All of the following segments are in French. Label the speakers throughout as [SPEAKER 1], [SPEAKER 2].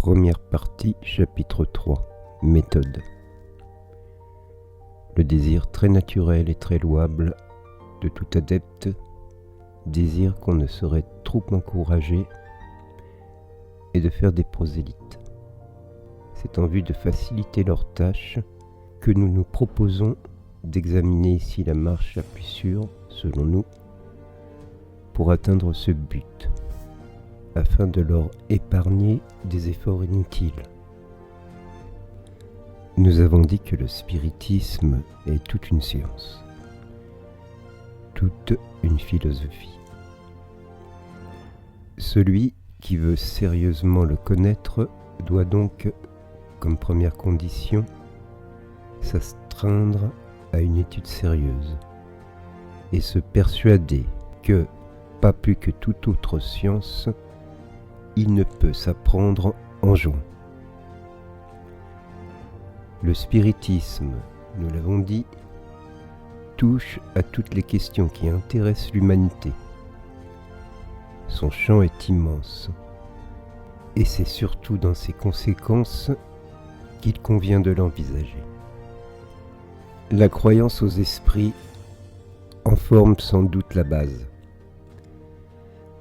[SPEAKER 1] Première partie, chapitre 3. Méthode. Le désir très naturel et très louable de tout adepte, désir qu'on ne saurait trop encourager, est de faire des prosélytes. C'est en vue de faciliter leur tâche que nous nous proposons d'examiner ici la marche la plus sûre, selon nous, pour atteindre ce but, afin de leur épargner des efforts inutiles. Nous avons dit que le spiritisme est toute une science, toute une philosophie. Celui qui veut sérieusement le connaître doit donc, comme première condition, s'astreindre à une étude sérieuse et se persuader que, pas plus que toute autre science, il ne peut s'apprendre en jouant. Le spiritisme, nous l'avons dit, touche à toutes les questions qui intéressent l'humanité. Son champ est immense, et c'est surtout dans ses conséquences qu'il convient de l'envisager. La croyance aux esprits en forme sans doute la base,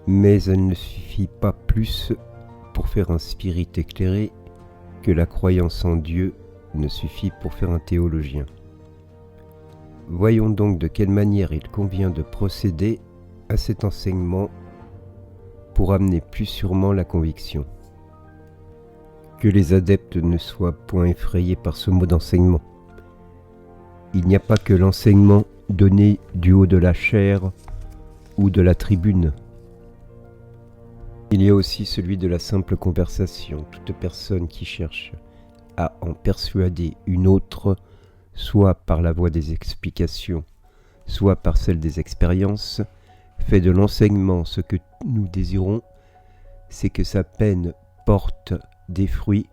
[SPEAKER 1] mais elle ne suffit pas plus pour faire un spirit éclairé que la croyance en Dieu ne suffit pour faire un théologien. Voyons donc de quelle manière il convient de procéder à cet enseignement pour amener plus sûrement la conviction. Que les adeptes ne soient point effrayés par ce mot d'enseignement. Il n'y a pas que l'enseignement donné du haut de la chaire ou de la tribune. Il y a aussi celui de la simple conversation. Toute personne qui cherche à en persuader une autre, soit par la voie des explications, soit par celle des expériences, fait de l'enseignement ce que nous désirons, c'est que sa peine porte des fruits,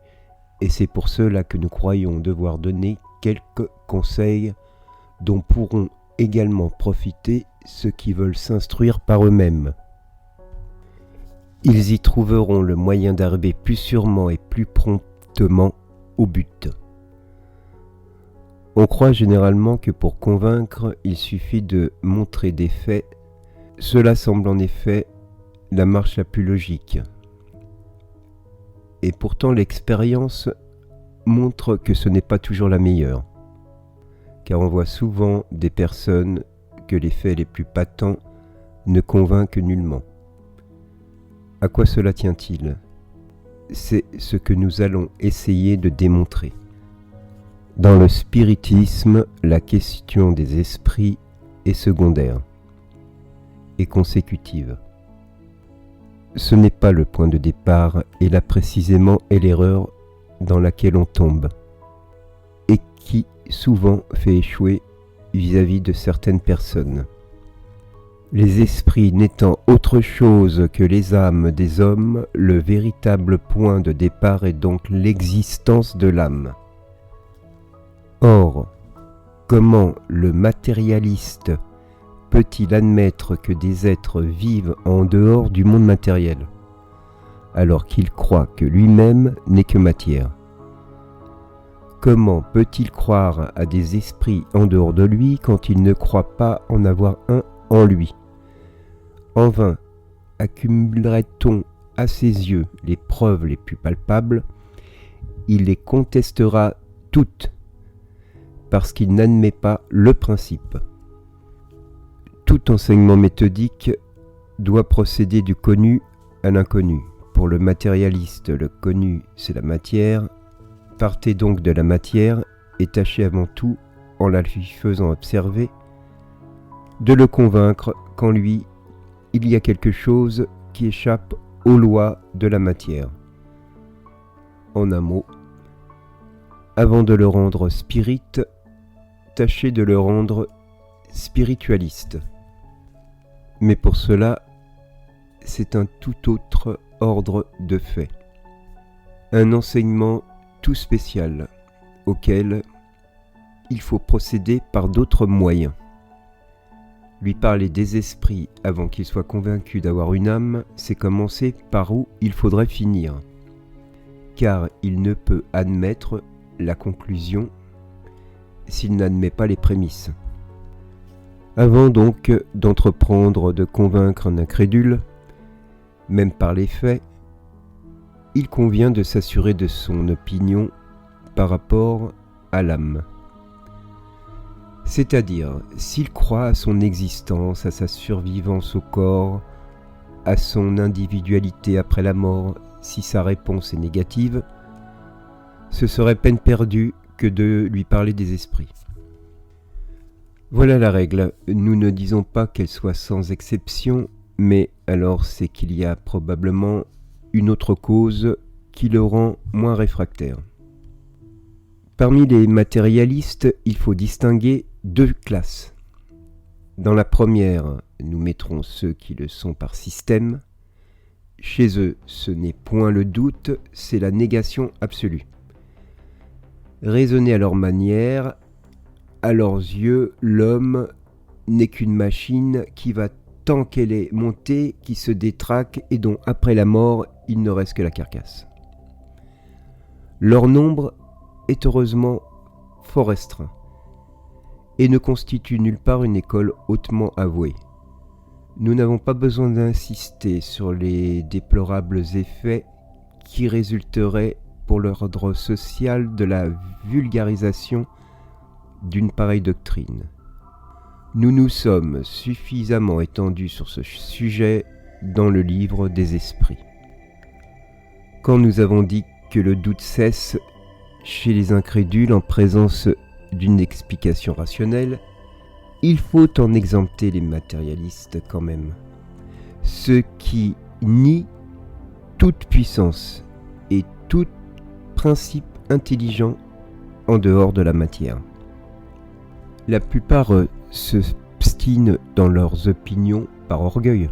[SPEAKER 1] et c'est pour cela que nous croyons devoir donner quelques conseils dont pourront également profiter ceux qui veulent s'instruire par eux-mêmes. Ils y trouveront le moyen d'arriver plus sûrement et plus promptement au but. On croit généralement que pour convaincre, il suffit de montrer des faits. Cela semble en effet la marche la plus logique. Et pourtant l'expérience montre que ce n'est pas toujours la meilleure, car on voit souvent des personnes que les faits les plus patents ne convainquent nullement. À quoi cela tient-il ? C'est ce que nous allons essayer de démontrer. Dans le spiritisme, la question des esprits est secondaire et consécutive. Ce n'est pas le point de départ, et là précisément est l'erreur dans laquelle on tombe, et qui souvent fait échouer vis-à-vis de certaines personnes. Les esprits n'étant autre chose que les âmes des hommes, le véritable point de départ est donc l'existence de l'âme. Or, comment le matérialiste peut-il admettre que des êtres vivent en dehors du monde matériel, alors qu'il croit que lui-même n'est que matière ? Comment peut-il croire à des esprits en dehors de lui quand il ne croit pas en avoir un en lui ? En vain accumulerait-on à ses yeux les preuves les plus palpables, il les contestera toutes, parce qu'il n'admet pas le principe. Tout enseignement méthodique doit procéder du connu à l'inconnu. Pour le matérialiste, le connu, c'est la matière. Partez donc de la matière et tâchez avant tout, en la lui faisant observer, de le convaincre qu'en lui, il y a quelque chose qui échappe aux lois de la matière. En un mot, avant de le rendre spirit, tâchez de le rendre spiritualiste. Mais pour cela, c'est un tout autre ordre de fait. Un enseignement tout spécial, auquel il faut procéder par d'autres moyens. Lui parler des esprits avant qu'il soit convaincu d'avoir une âme, c'est commencer par où il faudrait finir. car il ne peut admettre la conclusion s'il n'admet pas les prémices. Avant donc d'entreprendre de convaincre un incrédule, même par les faits, il convient de s'assurer de son opinion par rapport à l'âme. C'est-à-dire, s'il croit à son existence, à sa survivance au corps, à son individualité après la mort, si sa réponse est négative, ce serait peine perdue que de lui parler des esprits. Voilà la règle. Nous ne disons pas qu'elle soit sans exception, mais alors c'est qu'il y a probablement une autre cause qui le rend moins réfractaire. Parmi les matérialistes, il faut distinguer deux classes. Dans la première, nous mettrons ceux qui le sont par système. Chez eux, ce n'est point le doute, c'est la négation absolue. Raisonner à leur manière, à leurs yeux, l'homme n'est qu'une machine qui va tant qu'elle est montée, qui se détraque et dont après la mort, il ne reste que la carcasse. Leur nombre est heureusement fort restreint et ne constitue nulle part une école hautement avouée. Nous n'avons pas besoin d'insister sur les déplorables effets qui résulteraient pour l'ordre social de la vulgarisation d'une pareille doctrine. Nous nous sommes suffisamment étendus sur ce sujet dans le livre des esprits. Quand nous avons dit que le doute cesse chez les incrédules en présence d'une explication rationnelle, il faut en exempter les matérialistes quand même, ceux qui nient toute puissance et tout principe intelligent en dehors de la matière. La plupart s'obstinent dans leurs opinions par orgueil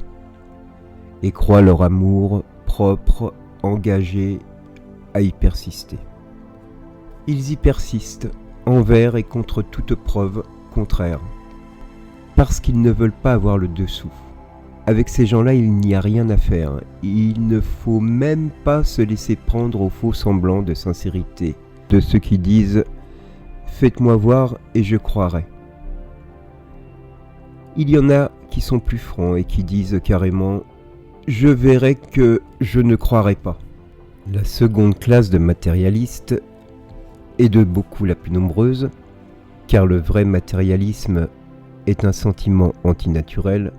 [SPEAKER 1] et croient leur amour propre, engagé, à y persister. Ils y persistent envers et contre toute preuve contraire, parce qu'ils ne veulent pas avoir le dessous. Avec ces gens-là, il n'y a rien à faire. Il ne faut même pas se laisser prendre au faux semblant de sincérité de ceux qui disent « Faites-moi voir et je croirai ». Il y en a qui sont plus francs et qui disent carrément « Je verrai que je ne croirai pas ». La seconde classe de matérialistes est de beaucoup la plus nombreuse, car le vrai matérialisme est un sentiment antinaturel,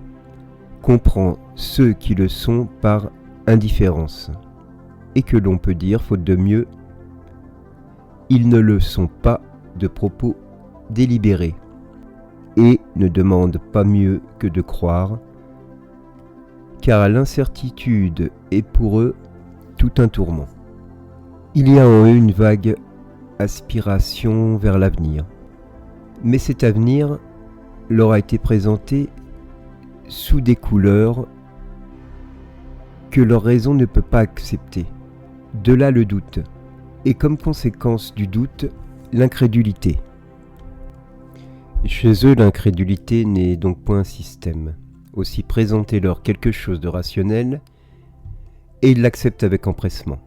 [SPEAKER 1] comprend ceux qui le sont par indifférence, et que l'on peut dire, faute de mieux, ils ne le sont pas de propos délibérés, et ne demandent pas mieux que de croire, car l'incertitude est pour eux tout un tourment. Il y a en eux une vague aspiration vers l'avenir, mais cet avenir leur a été présenté sous des couleurs que leur raison ne peut pas accepter. De là le doute, et comme conséquence du doute, l'incrédulité. Chez eux, l'incrédulité n'est donc point un système. Aussi présentez-leur quelque chose de rationnel, et ils l'acceptent avec empressement.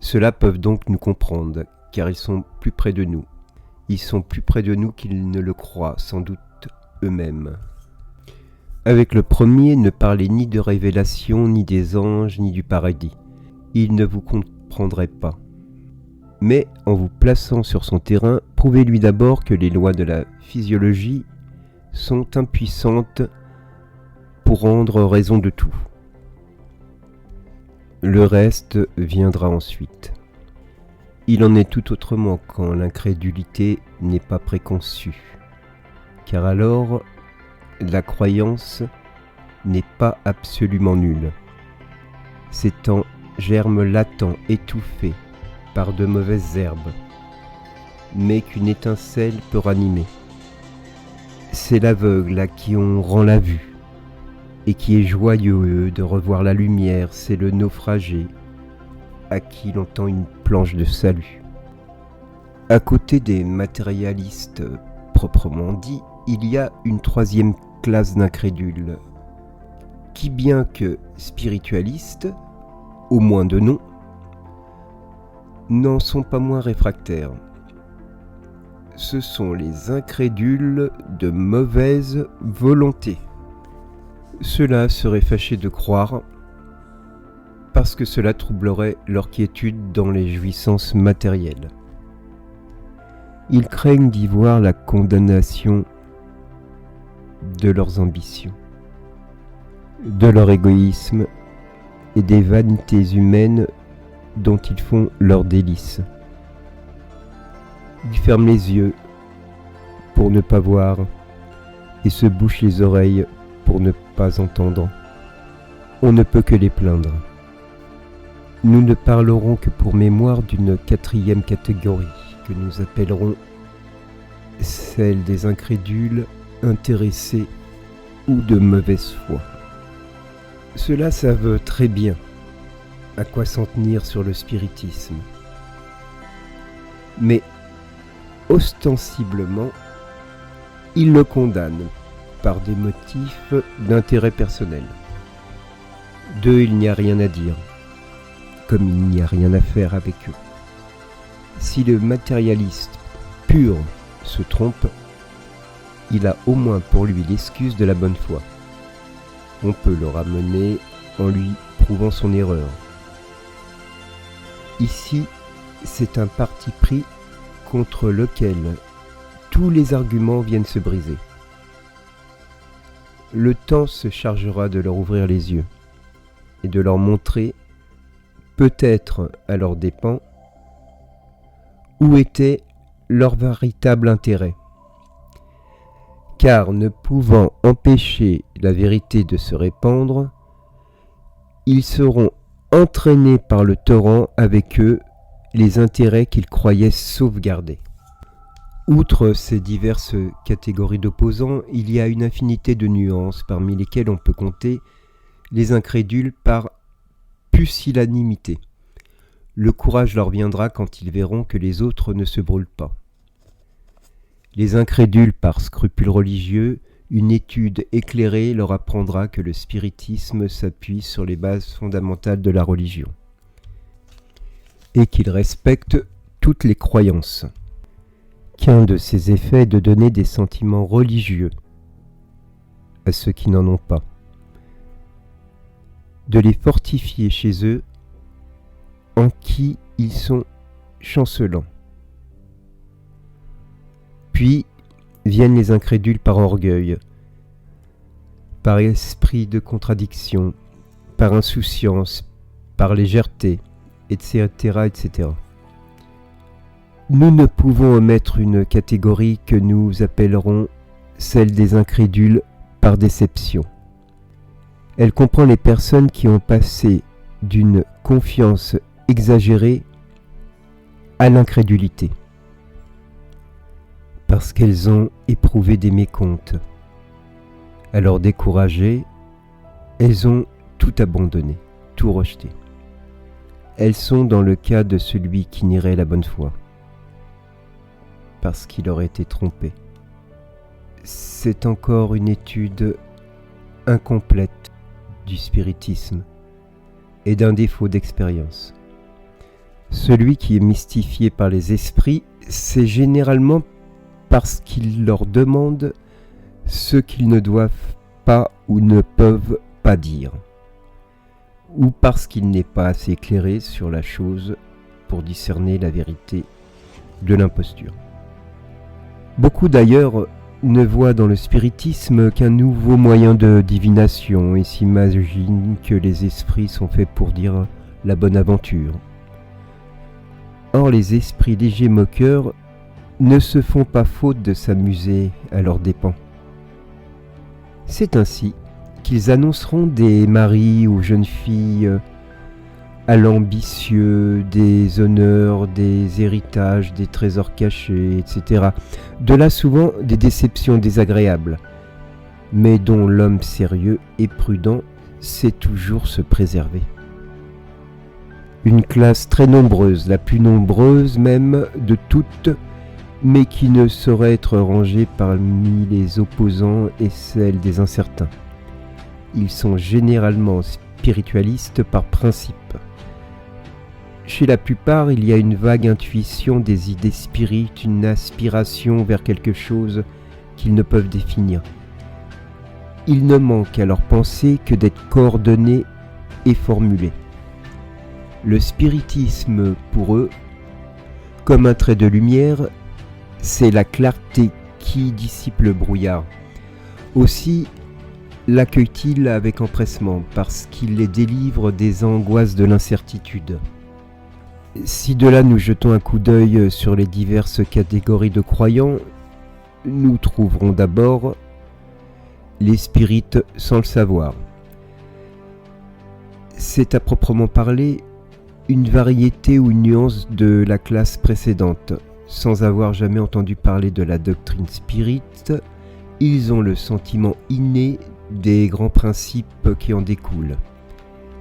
[SPEAKER 1] Ceux-là peuvent donc nous comprendre, car ils sont plus près de nous. Ils sont plus près de nous qu'ils ne le croient, sans doute eux-mêmes. Avec le premier, ne parlez ni de révélation, ni des anges, ni du paradis. Il ne vous comprendrait pas. Mais en vous plaçant sur son terrain, prouvez-lui d'abord que les lois de la physiologie sont impuissantes pour rendre raison de tout. Le reste viendra ensuite. Il en est tout autrement quand l'incrédulité n'est pas préconçue, car alors la croyance n'est pas absolument nulle. C'est en germe latent, étouffé par de mauvaises herbes, mais qu'une étincelle peut ranimer. C'est l'aveugle à qui on rend la vue, et qui est joyeux de revoir la lumière, c'est le naufragé à qui l'on tend une planche de salut. À côté des matérialistes proprement dits, il y a une troisième classe d'incrédules, qui bien que spiritualistes, au moins de nom, n'en sont pas moins réfractaires. Ce sont les incrédules de mauvaise volonté. Ceux-là seraient fâchés de croire parce que cela troublerait leur quiétude dans les jouissances matérielles. Ils craignent d'y voir la condamnation de leurs ambitions, de leur égoïsme et des vanités humaines dont ils font leur délice. Ils ferment les yeux pour ne pas voir et se bouchent les oreilles pour ne pas entendre. On ne peut que les plaindre. Nous ne parlerons que pour mémoire d'une quatrième catégorie que nous appellerons celle des incrédules, intéressés ou de mauvaise foi. Ceux-là savent très bien à quoi s'en tenir sur le spiritisme. Mais ostensiblement, ils le condamnent par des motifs d'intérêt personnel. D'eux, il n'y a rien à dire, comme il n'y a rien à faire avec eux. Si le matérialiste pur se trompe, il a au moins pour lui l'excuse de la bonne foi. On peut le ramener en lui prouvant son erreur. Ici, c'est un parti pris contre lequel tous les arguments viennent se briser. Le temps se chargera de leur ouvrir les yeux et de leur montrer, peut-être à leurs dépens, où était leur véritable intérêt. Car ne pouvant empêcher la vérité de se répandre, ils seront entraînés par le torrent avec eux les intérêts qu'ils croyaient sauvegarder. Outre ces diverses catégories d'opposants, il y a une infinité de nuances parmi lesquelles on peut compter les incrédules par pusillanimité. Le courage leur viendra quand ils verront que les autres ne se brûlent pas. Les incrédules par scrupule religieux, une étude éclairée leur apprendra que le spiritisme s'appuie sur les bases fondamentales de la religion et qu'il respecte toutes les croyances. Qu'un de ses effets est de donner des sentiments religieux à ceux qui n'en ont pas, de les fortifier chez eux en qui ils sont chancelants. Puis viennent les incrédules par orgueil, par esprit de contradiction, par insouciance, par légèreté, etc., etc. Nous ne pouvons omettre une catégorie que nous appellerons celle des incrédules par déception. Elle comprend les personnes qui ont passé d'une confiance exagérée à l'incrédulité, parce qu'elles ont éprouvé des mécomptes. Alors découragées, elles ont tout abandonné, tout rejeté. Elles sont dans le cas de celui qui nierait la bonne foi, parce qu'il aurait été trompé. C'est encore une étude incomplète du spiritisme et d'un défaut d'expérience. Celui qui est mystifié par les esprits, c'est généralement parce qu'il leur demande ce qu'ils ne doivent pas ou ne peuvent pas dire, ou parce qu'il n'est pas assez éclairé sur la chose pour discerner la vérité de l'imposture. Beaucoup d'ailleurs ne voient dans le spiritisme qu'un nouveau moyen de divination et s'imaginent que les esprits sont faits pour dire la bonne aventure. Or les esprits légers moqueurs ne se font pas faute de s'amuser à leurs dépens. C'est ainsi qu'ils annonceront des maris aux jeunes filles à l'ambitieux, des honneurs, des héritages, des trésors cachés, etc. De là souvent des déceptions désagréables, mais dont l'homme sérieux et prudent sait toujours se préserver. Une classe très nombreuse, la plus nombreuse même de toutes, mais qui ne saurait être rangée parmi les opposants, est celle des incertains. Ils sont généralement spiritualistes par principe. Chez la plupart, il y a une vague intuition des idées spirites, une aspiration vers quelque chose qu'ils ne peuvent définir. Il ne manque à leur pensée que d'être coordonnés et formulés. Le spiritisme, pour eux, comme un trait de lumière, c'est la clarté qui dissipe le brouillard. Aussi l'accueille-t-il avec empressement, parce qu'il les délivre des angoisses de l'incertitude. Si de là nous jetons un coup d'œil sur les diverses catégories de croyants, nous trouverons d'abord les spirites sans le savoir. C'est à proprement parler une variété ou une nuance de la classe précédente. Sans avoir jamais entendu parler de la doctrine spirite, ils ont le sentiment inné des grands principes qui en découlent.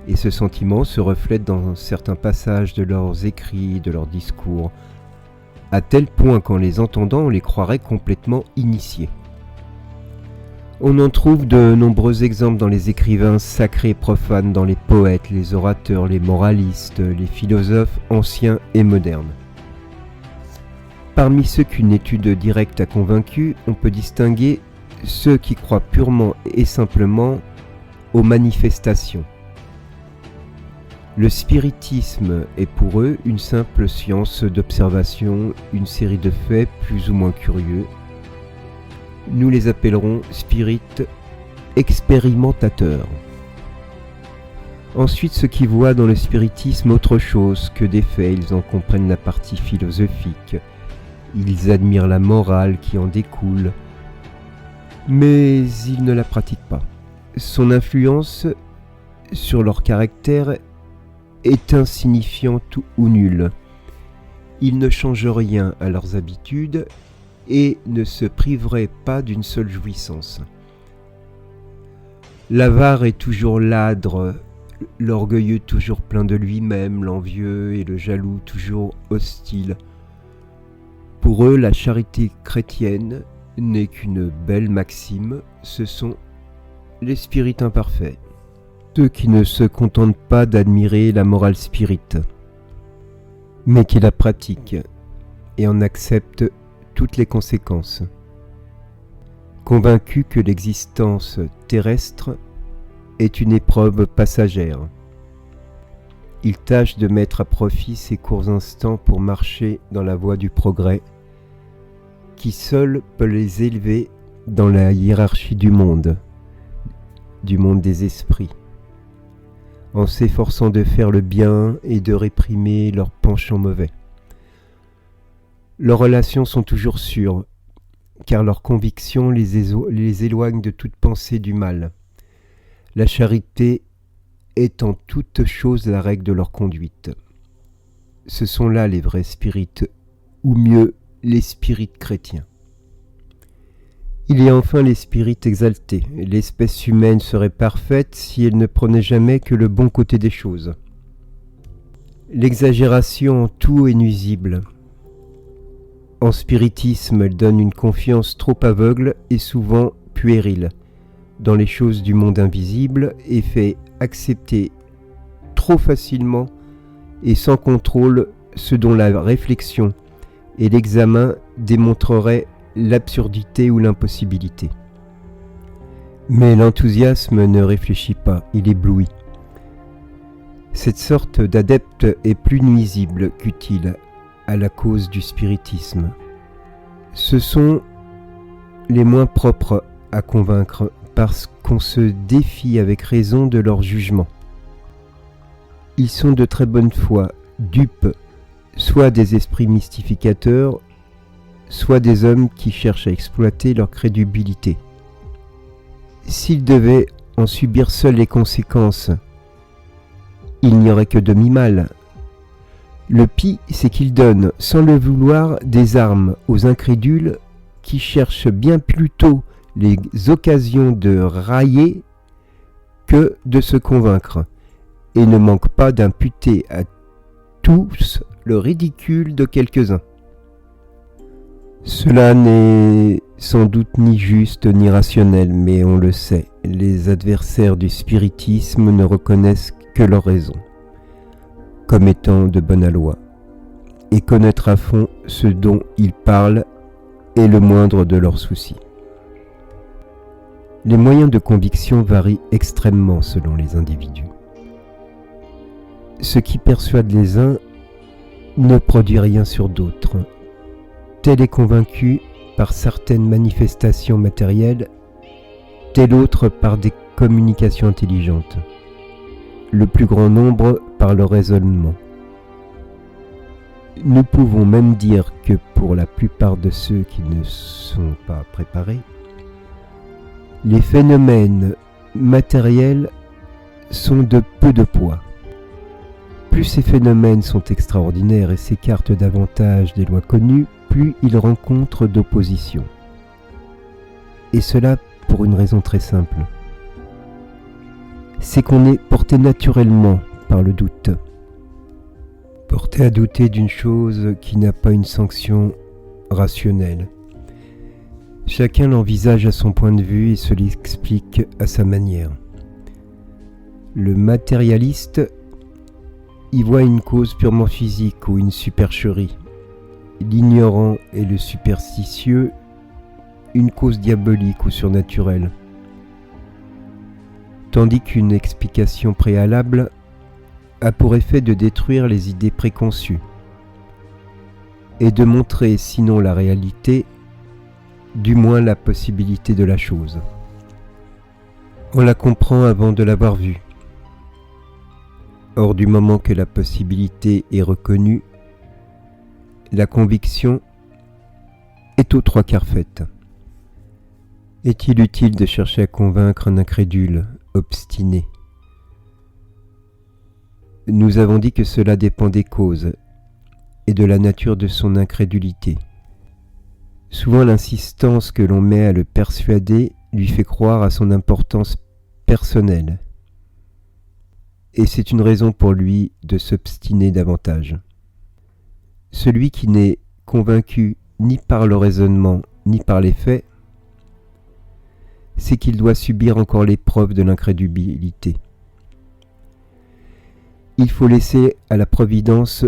[SPEAKER 1] Et ce sentiment se reflète dans certains passages de leurs écrits, de leurs discours, à tel point qu'en les entendant, on les croirait complètement initiés. On en trouve de nombreux exemples dans les écrivains sacrés et profanes, dans les poètes, les orateurs, les moralistes, les philosophes anciens et modernes. Parmi ceux qu'une étude directe a convaincus, on peut distinguer ceux qui croient purement et simplement aux manifestations. Le spiritisme est pour eux une simple science d'observation, une série de faits plus ou moins curieux. Nous les appellerons spirites expérimentateurs. Ensuite, ceux qui voient dans le spiritisme autre chose que des faits, ils en comprennent la partie philosophique, ils admirent la morale qui en découle, mais ils ne la pratiquent pas. Son influence sur leur caractère est insignifiante ou nulle. Ils ne changent rien à leurs habitudes et ne se priveraient pas d'une seule jouissance. L'avare est toujours ladre, l'orgueilleux toujours plein de lui-même, l'envieux et le jaloux toujours hostile. Pour eux, la charité chrétienne n'est qu'une belle maxime, ce sont les spirites imparfaits, ceux qui ne se contentent pas d'admirer la morale spirite, mais qui la pratiquent et en acceptent toutes les conséquences. Convaincus que l'existence terrestre est une épreuve passagère, ils tâchent de mettre à profit ces courts instants pour marcher dans la voie du progrès, qui seul peut les élever dans la hiérarchie du monde des esprits, en s'efforçant de faire le bien et de réprimer leurs penchants mauvais. Leurs relations sont toujours sûres, car leurs convictions les éloignent de toute pensée du mal. La charité est en toute chose la règle de leur conduite. Ce sont là les vrais spirites, ou mieux, les spirites chrétiens. Il y a enfin les spirites exaltés. L'espèce humaine serait parfaite si elle ne prenait jamais que le bon côté des choses. L'exagération en tout est nuisible. En spiritisme, elle donne une confiance trop aveugle et souvent puérile dans les choses du monde invisible et fait accepter trop facilement et sans contrôle ce dont la réflexion et l'examen démontreraient l'absurdité ou l'impossibilité. Mais l'enthousiasme ne réfléchit pas, il éblouit. Cette sorte d'adepte est plus nuisible qu'utile à la cause du spiritisme. Ce sont les moins propres à convaincre parce qu'on se défie avec raison de leur jugement. Ils sont de très bonne foi, dupes, soit des esprits mystificateurs, soit des hommes qui cherchent à exploiter leur crédulité. S'ils devaient en subir seuls les conséquences, il n'y aurait que demi-mal. Le pis, c'est qu'ils donnent, sans le vouloir, des armes aux incrédules qui cherchent bien plutôt les occasions de railler que de se convaincre, et ne manquent pas d'imputer à tous le ridicule de quelques-uns. Cela n'est sans doute ni juste ni rationnel, mais on le sait, les adversaires du spiritisme ne reconnaissent que leur raison. comme étant de bonne aloi, et connaître à fond ce dont ils parlent est le moindre de leurs soucis. Les moyens de conviction varient extrêmement selon les individus. Ce qui persuade les uns ne produit rien sur d'autres. Tel est convaincu par certaines manifestations matérielles, tel autre par des communications intelligentes, le plus grand nombre par le raisonnement. Nous pouvons même dire que pour la plupart de ceux qui ne sont pas préparés, les phénomènes matériels sont de peu de poids. Plus ces phénomènes sont extraordinaires et s'écartent davantage des lois connues, plus ils rencontrent d'opposition. Et cela pour une raison très simple. C'est qu'on est porté naturellement par le doute. Porté à douter d'une chose qui n'a pas une sanction rationnelle. Chacun l'envisage à son point de vue et se l'explique à sa manière. Le matérialiste y voit une cause purement physique ou une supercherie. L'ignorant et le superstitieux, une cause diabolique ou surnaturelle. Tandis qu'une explication préalable a pour effet de détruire les idées préconçues et de montrer, sinon la réalité, du moins la possibilité de la chose. On la comprend avant de l'avoir vue. Or, du moment que la possibilité est reconnue, la conviction est aux trois quarts faite. Est-il utile de chercher à convaincre un incrédule, obstiné ? Nous avons dit que cela dépend des causes et de la nature de son incrédulité. Souvent l'insistance que l'on met à le persuader lui fait croire à son importance personnelle. Et c'est une raison pour lui de s'obstiner davantage. Celui qui n'est convaincu ni par le raisonnement ni par les faits, c'est qu'il doit subir encore l'épreuve de l'incrédulité. Il faut laisser à la Providence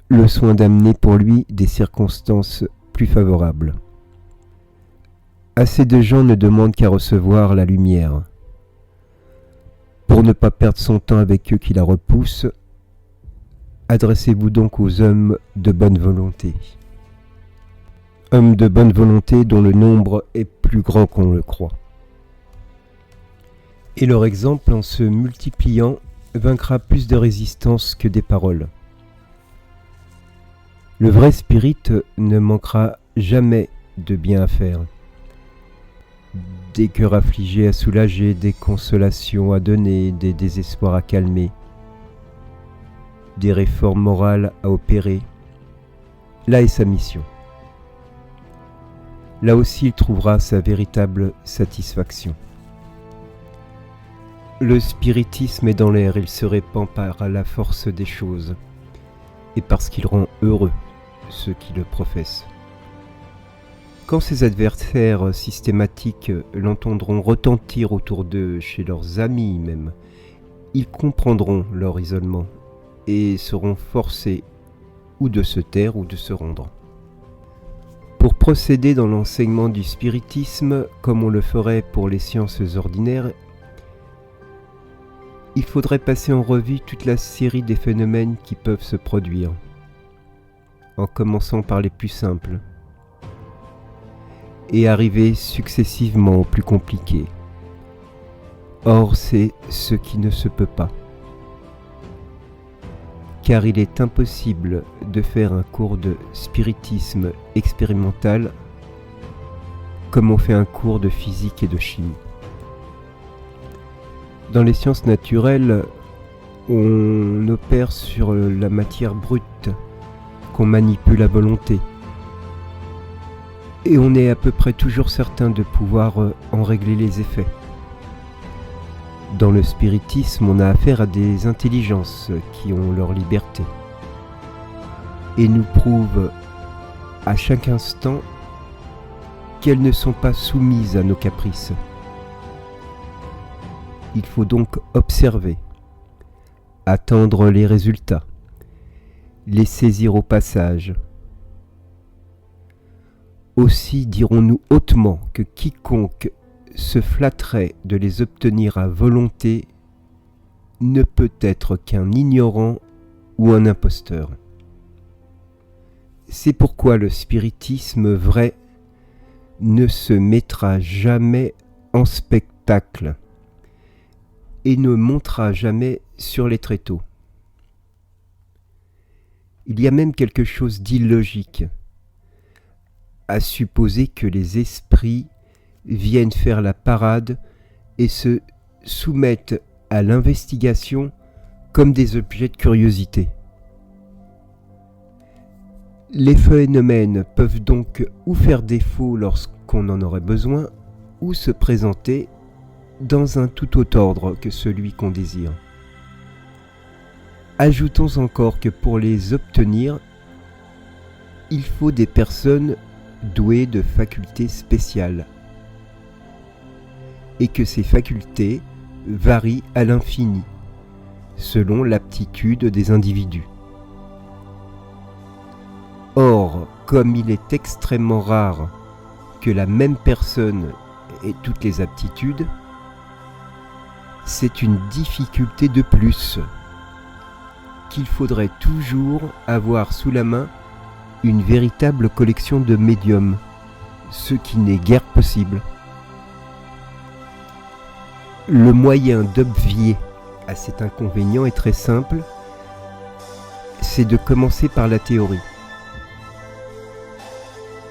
[SPEAKER 1] le soin d'amener pour lui des circonstances plus favorables. Assez de gens ne demandent qu'à recevoir la lumière. Pour ne pas perdre son temps avec eux qui la repoussent, adressez-vous donc aux hommes de bonne volonté. Hommes de bonne volonté dont le nombre est plus grand qu'on le croit. Et leur exemple, en se multipliant, vaincra plus de résistance que des paroles. Le vrai spirit ne manquera jamais de bien à faire. Des cœurs affligés à soulager, des consolations à donner, des désespoirs à calmer, des réformes morales à opérer. Là est sa mission. Là aussi il trouvera sa véritable satisfaction. Le spiritisme est dans l'air, il se répand par la force des choses, et parce qu'il rend heureux ceux qui le professent. Quand ses adversaires systématiques l'entendront retentir autour d'eux, chez leurs amis même, ils comprendront leur isolement et seront forcés ou de se taire ou de se rendre. Pour procéder dans l'enseignement du spiritisme, comme on le ferait pour les sciences ordinaires, il faudrait passer en revue toute la série des phénomènes qui peuvent se produire, en commençant par les plus simples, et arriver successivement aux plus compliqués. Or, c'est ce qui ne se peut pas, car il est impossible de faire un cours de spiritisme expérimental comme on fait un cours de physique et de chimie. Dans les sciences naturelles, on opère sur la matière brute, qu'on manipule à volonté. Et on est à peu près toujours certain de pouvoir en régler les effets. Dans le spiritisme, on a affaire à des intelligences qui ont leur liberté et nous prouvent à chaque instant qu'elles ne sont pas soumises à nos caprices. Il faut donc observer, attendre les résultats, les saisir au passage. Aussi dirons-nous hautement que quiconque se flatterait de les obtenir à volonté ne peut être qu'un ignorant ou un imposteur. C'est pourquoi le spiritisme vrai ne se mettra jamais en spectacle et ne montera jamais sur les tréteaux. Il y a même quelque chose d'illogique à supposer que les esprits viennent faire la parade et se soumettent à l'investigation comme des objets de curiosité. Les phénomènes peuvent donc ou faire défaut lorsqu'on en aurait besoin, ou se présenter dans un tout autre ordre que celui qu'on désire. Ajoutons encore que pour les obtenir, il faut des personnes douées de facultés spéciales, et que ces facultés varient à l'infini, selon l'aptitude des individus. Or, comme il est extrêmement rare que la même personne ait toutes les aptitudes, c'est une difficulté de plus qu'il faudrait toujours avoir sous la main une véritable collection de médiums, ce qui n'est guère possible. Le moyen d'obvier à cet inconvénient est très simple, c'est de commencer par la théorie.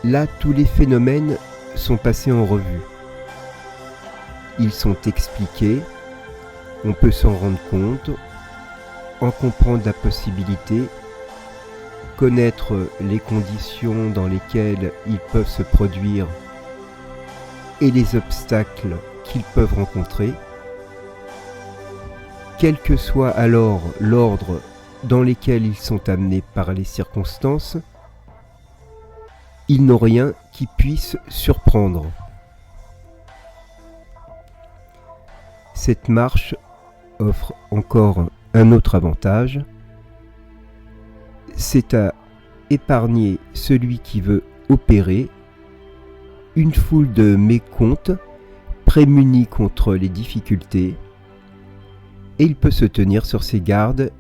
[SPEAKER 1] Là, tous les phénomènes sont passés en revue. Ils sont expliqués, on peut s'en rendre compte, en comprendre la possibilité, connaître les conditions dans lesquelles ils peuvent se produire et les obstacles qu'ils peuvent rencontrer. Quel que soit alors l'ordre dans lequel ils sont amenés par les circonstances, ils n'ont rien qui puisse surprendre. Cette marche offre encore un autre avantage, c'est à épargner celui qui veut opérer une foule de mécomptes prémunis contre les difficultés, et il peut se tenir sur ses gardes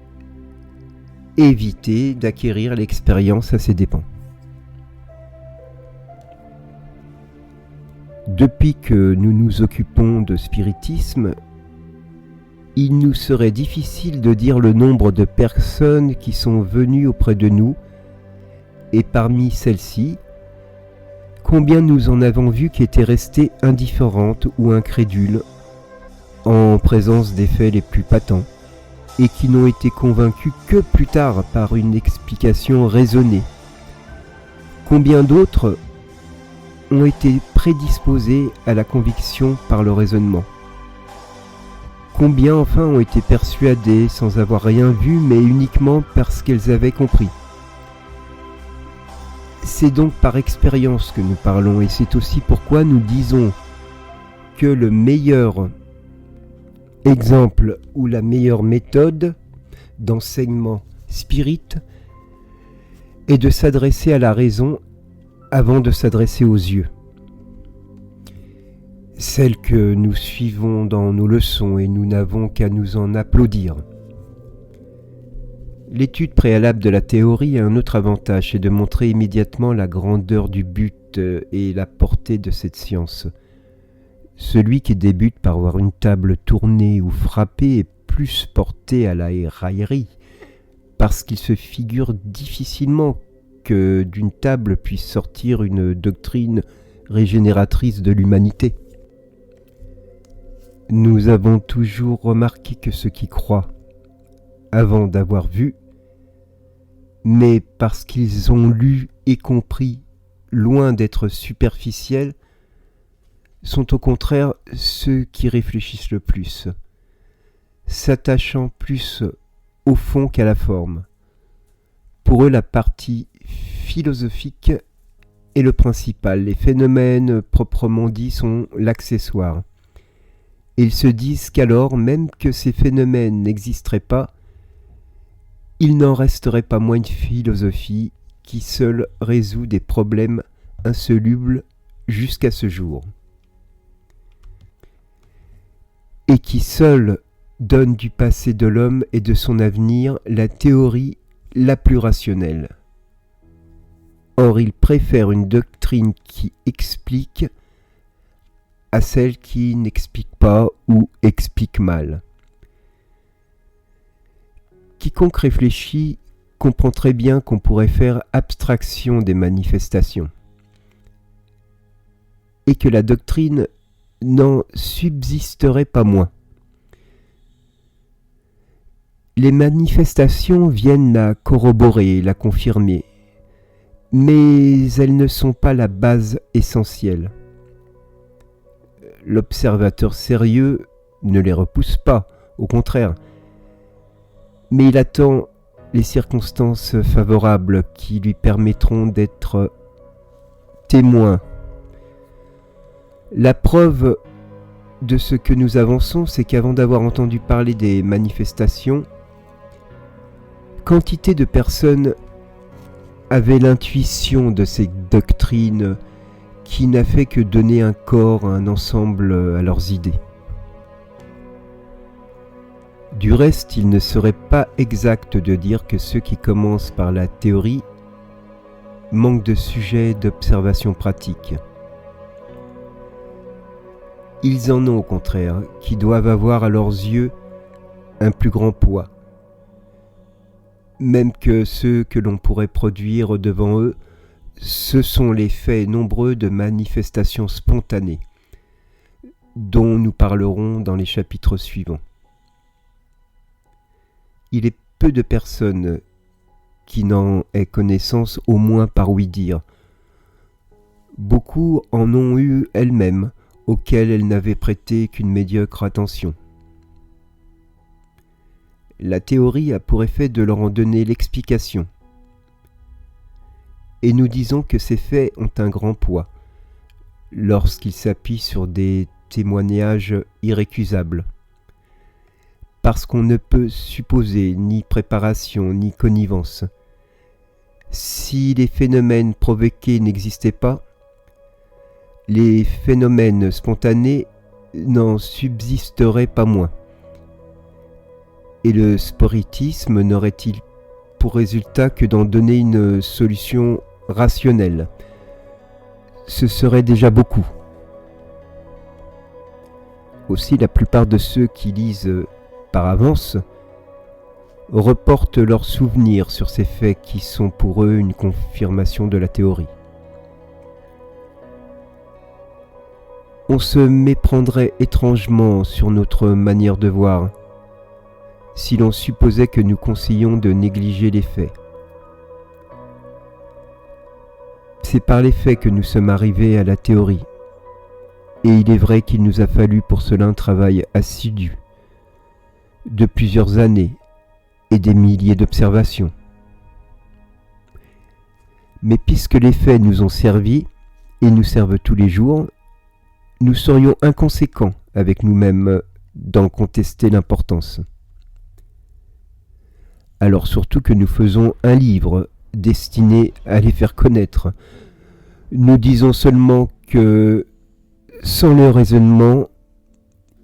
[SPEAKER 1] et éviter d'acquérir l'expérience à ses dépens. Depuis que nous nous occupons de spiritisme, il nous serait difficile de dire le nombre de personnes qui sont venues auprès de nous, et parmi celles-ci, combien nous en avons vu qui étaient restées indifférentes ou incrédules en présence des faits les plus patents, et qui n'ont été convaincus que plus tard par une explication raisonnée. Combien d'autres ont été prédisposés à la conviction par le raisonnement. Combien enfin ont été persuadés sans avoir rien vu, mais uniquement parce qu'elles avaient compris. C'est donc par expérience que nous parlons, et c'est aussi pourquoi nous disons que le meilleur exemple ou la meilleure méthode d'enseignement spirit est de s'adresser à la raison avant de s'adresser aux yeux. Celle que nous suivons dans nos leçons, et nous n'avons qu'à nous en applaudir. L'étude préalable de la théorie a un autre avantage, c'est de montrer immédiatement la grandeur du but et la portée de cette science. Celui qui débute par voir une table tourner ou frapper est plus porté à la raillerie, parce qu'il se figure difficilement que d'une table puisse sortir une doctrine régénératrice de l'humanité. Nous avons toujours remarqué que ceux qui croient, avant d'avoir vu, mais parce qu'ils ont lu et compris, loin d'être superficiels, sont au contraire ceux qui réfléchissent le plus, s'attachant plus au fond qu'à la forme. Pour eux, la partie philosophique est le principal, les phénomènes proprement dits sont l'accessoire. Ils se disent qu'alors, même que ces phénomènes n'existeraient pas, il n'en resterait pas moins une philosophie qui seule résout des problèmes insolubles jusqu'à ce jour, et qui seule donne du passé de l'homme et de son avenir la théorie la plus rationnelle. Or, il préfère une doctrine qui explique à celle qui n'explique pas ou explique mal. Quiconque réfléchit comprend très bien qu'on pourrait faire abstraction des manifestations et que la doctrine n'en subsisterait pas moins. Les manifestations viennent la corroborer, la confirmer, mais elles ne sont pas la base essentielle. L'observateur sérieux ne les repousse pas, au contraire, mais il attend les circonstances favorables qui lui permettront d'être témoin. La preuve de ce que nous avançons, c'est qu'avant d'avoir entendu parler des manifestations, quantité de personnes avaient l'intuition de ces doctrines qui n'a fait que donner un corps, un ensemble à leurs idées. Du reste, il ne serait pas exact de dire que ceux qui commencent par la théorie manquent de sujets d'observation pratique. Ils en ont au contraire, qui doivent avoir à leurs yeux un plus grand poids, même que ceux que l'on pourrait produire devant eux, ce sont les faits nombreux de manifestations spontanées, dont nous parlerons dans les chapitres suivants. Il est peu de personnes qui n'en aient connaissance au moins par ouï-dire. Beaucoup en ont eu elles-mêmes, auxquelles elles n'avaient prêté qu'une médiocre attention. La théorie a pour effet de leur en donner l'explication. Et nous disons que ces faits ont un grand poids, lorsqu'ils s'appuient sur des témoignages irrécusables. Parce qu'on ne peut supposer ni préparation ni connivence. Si les phénomènes provoqués n'existaient pas, les phénomènes spontanés n'en subsisteraient pas moins. Et le spiritisme n'aurait-il pour résultat que d'en donner une solution rationnelle. Ce serait déjà beaucoup. Aussi, la plupart de ceux qui lisent par avance reportent leurs souvenirs sur ces faits qui sont pour eux une confirmation de la théorie. On se méprendrait étrangement sur notre manière de voir si l'on supposait que nous conseillons de négliger les faits. C'est par les faits que nous sommes arrivés à la théorie, et il est vrai qu'il nous a fallu pour cela un travail assidu de plusieurs années et des milliers d'observations. Mais puisque les faits nous ont servi et nous servent tous les jours, nous serions inconséquents avec nous-mêmes d'en contester l'importance. Alors surtout que nous faisons un livre destiné à les faire connaître. Nous disons seulement que, sans le raisonnement,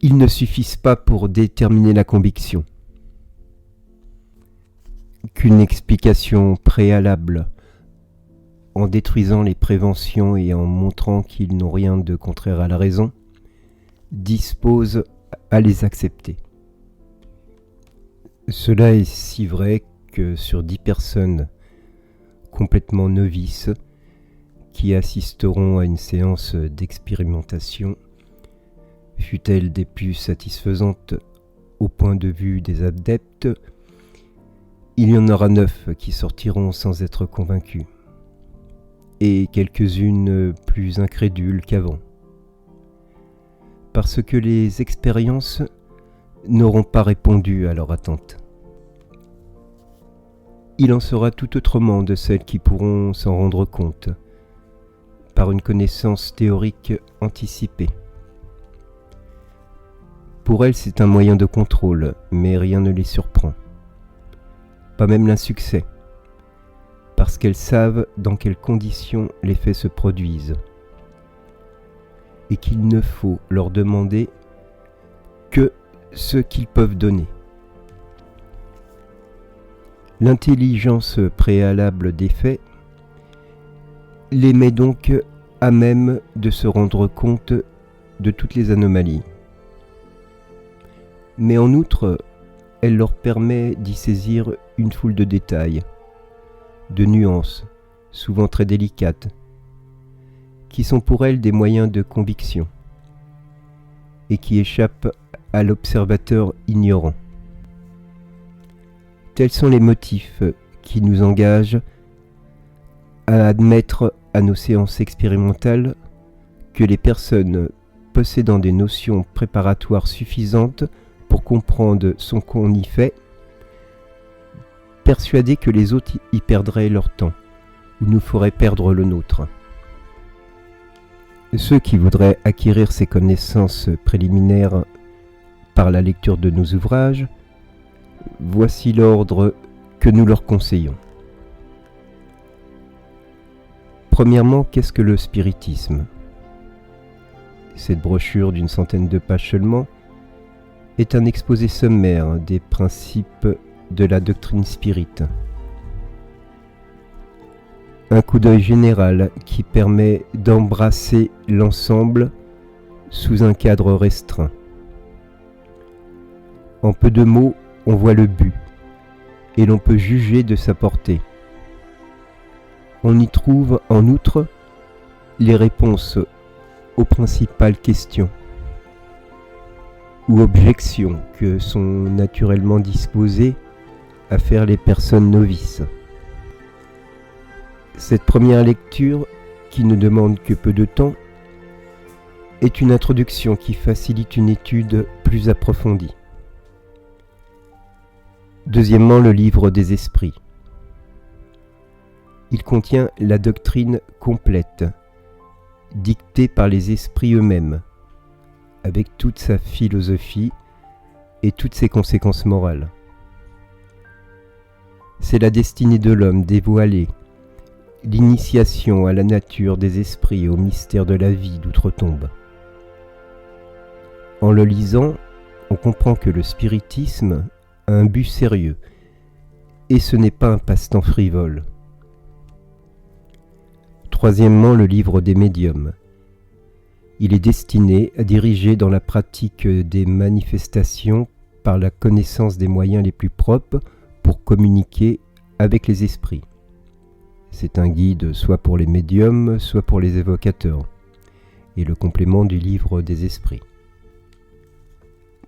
[SPEAKER 1] ils ne suffisent pas pour déterminer la conviction. Qu'une explication préalable, en détruisant les préventions et en montrant qu'ils n'ont rien de contraire à la raison, dispose à les accepter. Cela est si vrai que sur 10 personnes complètement novices qui assisteront à une séance d'expérimentation, fût-elle des plus satisfaisantes au point de vue des adeptes, il y en aura 9 qui sortiront sans être convaincus, et quelques-unes plus incrédules qu'avant, parce que les expériences n'auront pas répondu à leur attente. Il en sera tout autrement de celles qui pourront s'en rendre compte, par une connaissance théorique anticipée. Pour elles, c'est un moyen de contrôle, mais rien ne les surprend. pas même l'insuccès, parce qu'elles savent dans quelles conditions les faits se produisent, et qu'il ne faut leur demander que ce qu'ils peuvent donner. L'intelligence préalable des faits les met donc à même de se rendre compte de toutes les anomalies. Mais en outre, elle leur permet d'y saisir une foule de détails, de nuances, souvent très délicates, qui sont pour elles des moyens de conviction et qui échappent à l'observateur ignorant. Tels sont les motifs qui nous engagent à admettre à nos séances expérimentales que les personnes possédant des notions préparatoires suffisantes pour comprendre ce qu'on y fait, persuadées que les autres y perdraient leur temps ou nous feraient perdre le nôtre. Ceux qui voudraient acquérir ces connaissances préliminaires par la lecture de nos ouvrages, voici l'ordre que nous leur conseillons. Premièrement, qu'est-ce que le spiritisme ? Cette brochure d'une centaine de pages seulement est un exposé sommaire des principes de la doctrine spirite. Un coup d'œil général qui permet d'embrasser l'ensemble sous un cadre restreint. En peu de mots, on voit le but et l'on peut juger de sa portée. On y trouve en outre les réponses aux principales questions ou objections que sont naturellement disposées à faire les personnes novices. Cette première lecture, qui ne demande que peu de temps, est une introduction qui facilite une étude plus approfondie. Deuxièmement, le livre des esprits. Il contient la doctrine complète, dictée par les esprits eux-mêmes, avec toute sa philosophie et toutes ses conséquences morales. C'est la destinée de l'homme dévoilée, l'initiation à la nature des esprits et au mystère de la vie d'outre-tombe. En le lisant, on comprend que le spiritisme a un but sérieux, et ce n'est pas un passe-temps frivole. Troisièmement, le livre des médiums. Il est destiné à diriger dans la pratique des manifestations par la connaissance des moyens les plus propres pour communiquer avec les esprits. C'est un guide soit pour les médiums, soit pour les évocateurs, et le complément du livre des esprits.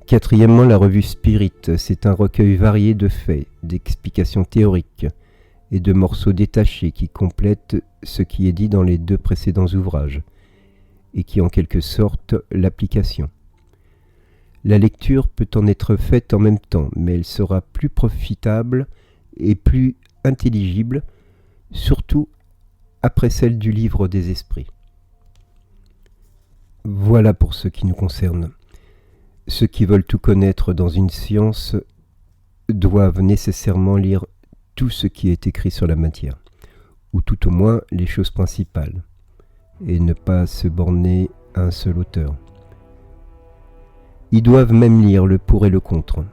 [SPEAKER 1] Quatrièmement, la revue Spirit, c'est un recueil varié de faits, d'explications théoriques et de morceaux détachés qui complètent ce qui est dit dans les deux précédents ouvrages, et qui en quelque sorte l'application. La lecture peut en être faite en même temps, mais elle sera plus profitable et plus intelligible, surtout après celle du livre des esprits. Voilà pour ce qui nous concerne. Ceux qui veulent tout connaître dans une science doivent nécessairement lire tout ce qui est écrit sur la matière, ou tout au moins les choses principales, et ne pas se borner à un seul auteur. Ils doivent même lire le pour et le contre.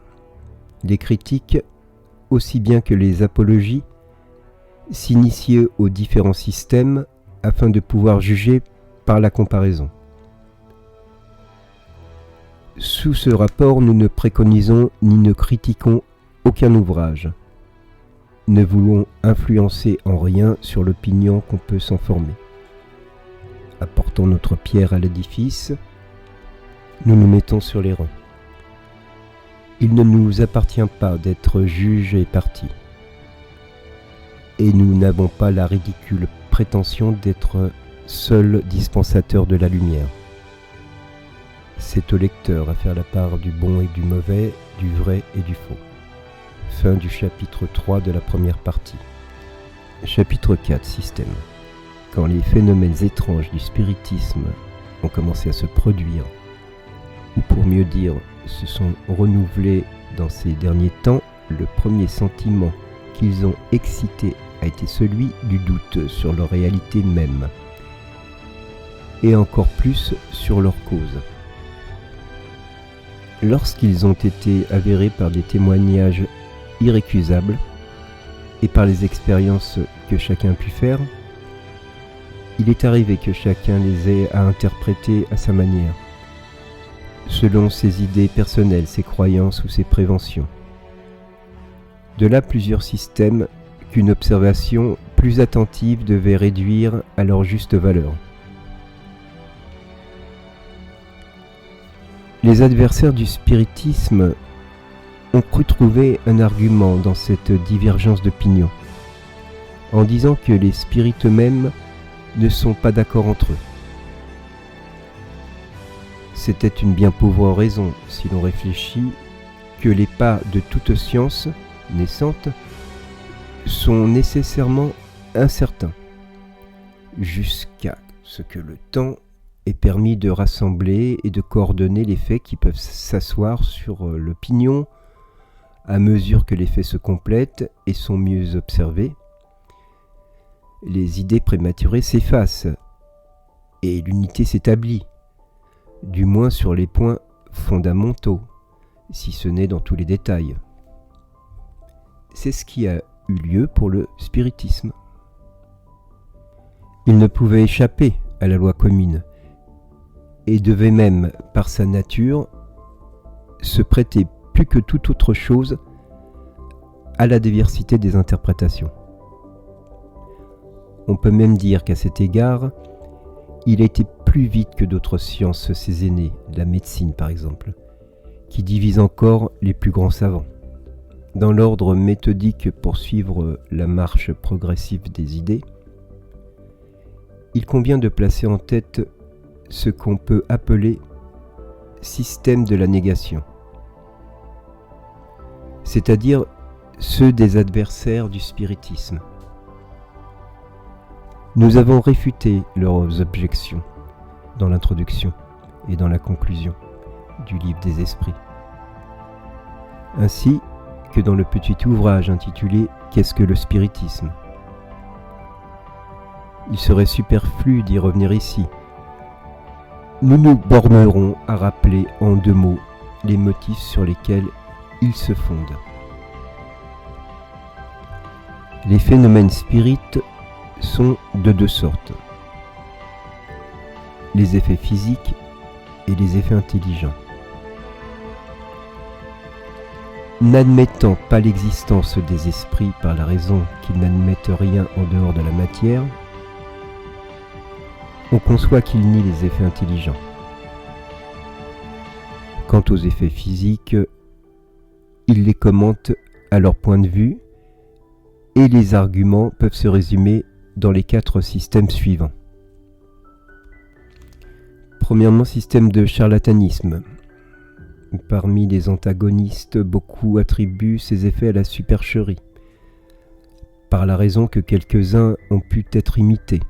[SPEAKER 1] Les critiques, aussi bien que les apologies, s'initier aux différents systèmes afin de pouvoir juger par la comparaison. Sous ce rapport, nous ne préconisons ni ne critiquons aucun ouvrage. Ne voulons influencer en rien sur l'opinion qu'on peut s'en former. Apportons notre pierre à l'édifice, nous nous mettons sur les rangs. Il ne nous appartient pas d'être juge et partie. Et nous n'avons pas la ridicule prétention d'être seuls dispensateurs de la lumière. C'est au lecteur à faire la part du bon et du mauvais, du vrai et du faux. Fin du chapitre 3 de la première partie. Chapitre 4, Système. Quand les phénomènes étranges du spiritisme ont commencé à se produire, ou pour mieux dire, se sont renouvelés dans ces derniers temps, le premier sentiment qu'ils ont excité a été celui du doute sur leur réalité même, et encore plus sur leur cause. Lorsqu'ils ont été avérés par des témoignages irrécusables et par les expériences que chacun a pu faire, il est arrivé que chacun les ait à interpréter à sa manière, selon ses idées personnelles, ses croyances ou ses préventions. De là plusieurs systèmes qu'une observation plus attentive devait réduire à leur juste valeur. Les adversaires du spiritisme ont cru trouver un argument dans cette divergence d'opinion, en disant que les spirites eux-mêmes ne sont pas d'accord entre eux. C'était une bien pauvre raison, si l'on réfléchit, que les pas de toute science naissante sont nécessairement incertains, jusqu'à ce que le temps ait permis de rassembler et de coordonner les faits qui peuvent s'asseoir sur l'opinion à mesure que les faits se complètent et sont mieux observés. Les idées prématurées s'effacent et l'unité s'établit, du moins sur les points fondamentaux, si ce n'est dans tous les détails. C'est ce qui a eu lieu pour le spiritisme. Il ne pouvait échapper à la loi commune et devait même, par sa nature, se prêter plus que toute autre chose à la diversité des interprétations. On peut même dire qu'à cet égard, il a été plus vite que d'autres sciences ses aînés, la médecine par exemple, qui divise encore les plus grands savants. Dans l'ordre méthodique pour suivre la marche progressive des idées, il convient de placer en tête ce qu'on peut appeler système de la négation, c'est-à-dire ceux des adversaires du spiritisme. Nous avons réfuté leurs objections dans l'introduction et dans la conclusion du livre des esprits, ainsi que dans le petit ouvrage intitulé « Qu'est-ce que le spiritisme ?» Il serait superflu d'y revenir ici. Nous nous bornerons à rappeler en 2 mots les motifs sur lesquels il se fonde. Les phénomènes spirites sont de 2 sortes, les effets physiques et les effets intelligents. N'admettant pas l'existence des esprits par la raison qu'ils n'admettent rien en dehors de la matière, on conçoit qu'ils nient les effets intelligents. Quant aux effets physiques, ils les commentent à leur point de vue et les arguments peuvent se résumer dans les 4 systèmes suivants. Premièrement, système de charlatanisme. Parmi les antagonistes, beaucoup attribuent ces effets à la supercherie, par la raison que quelques-uns ont pu être imités.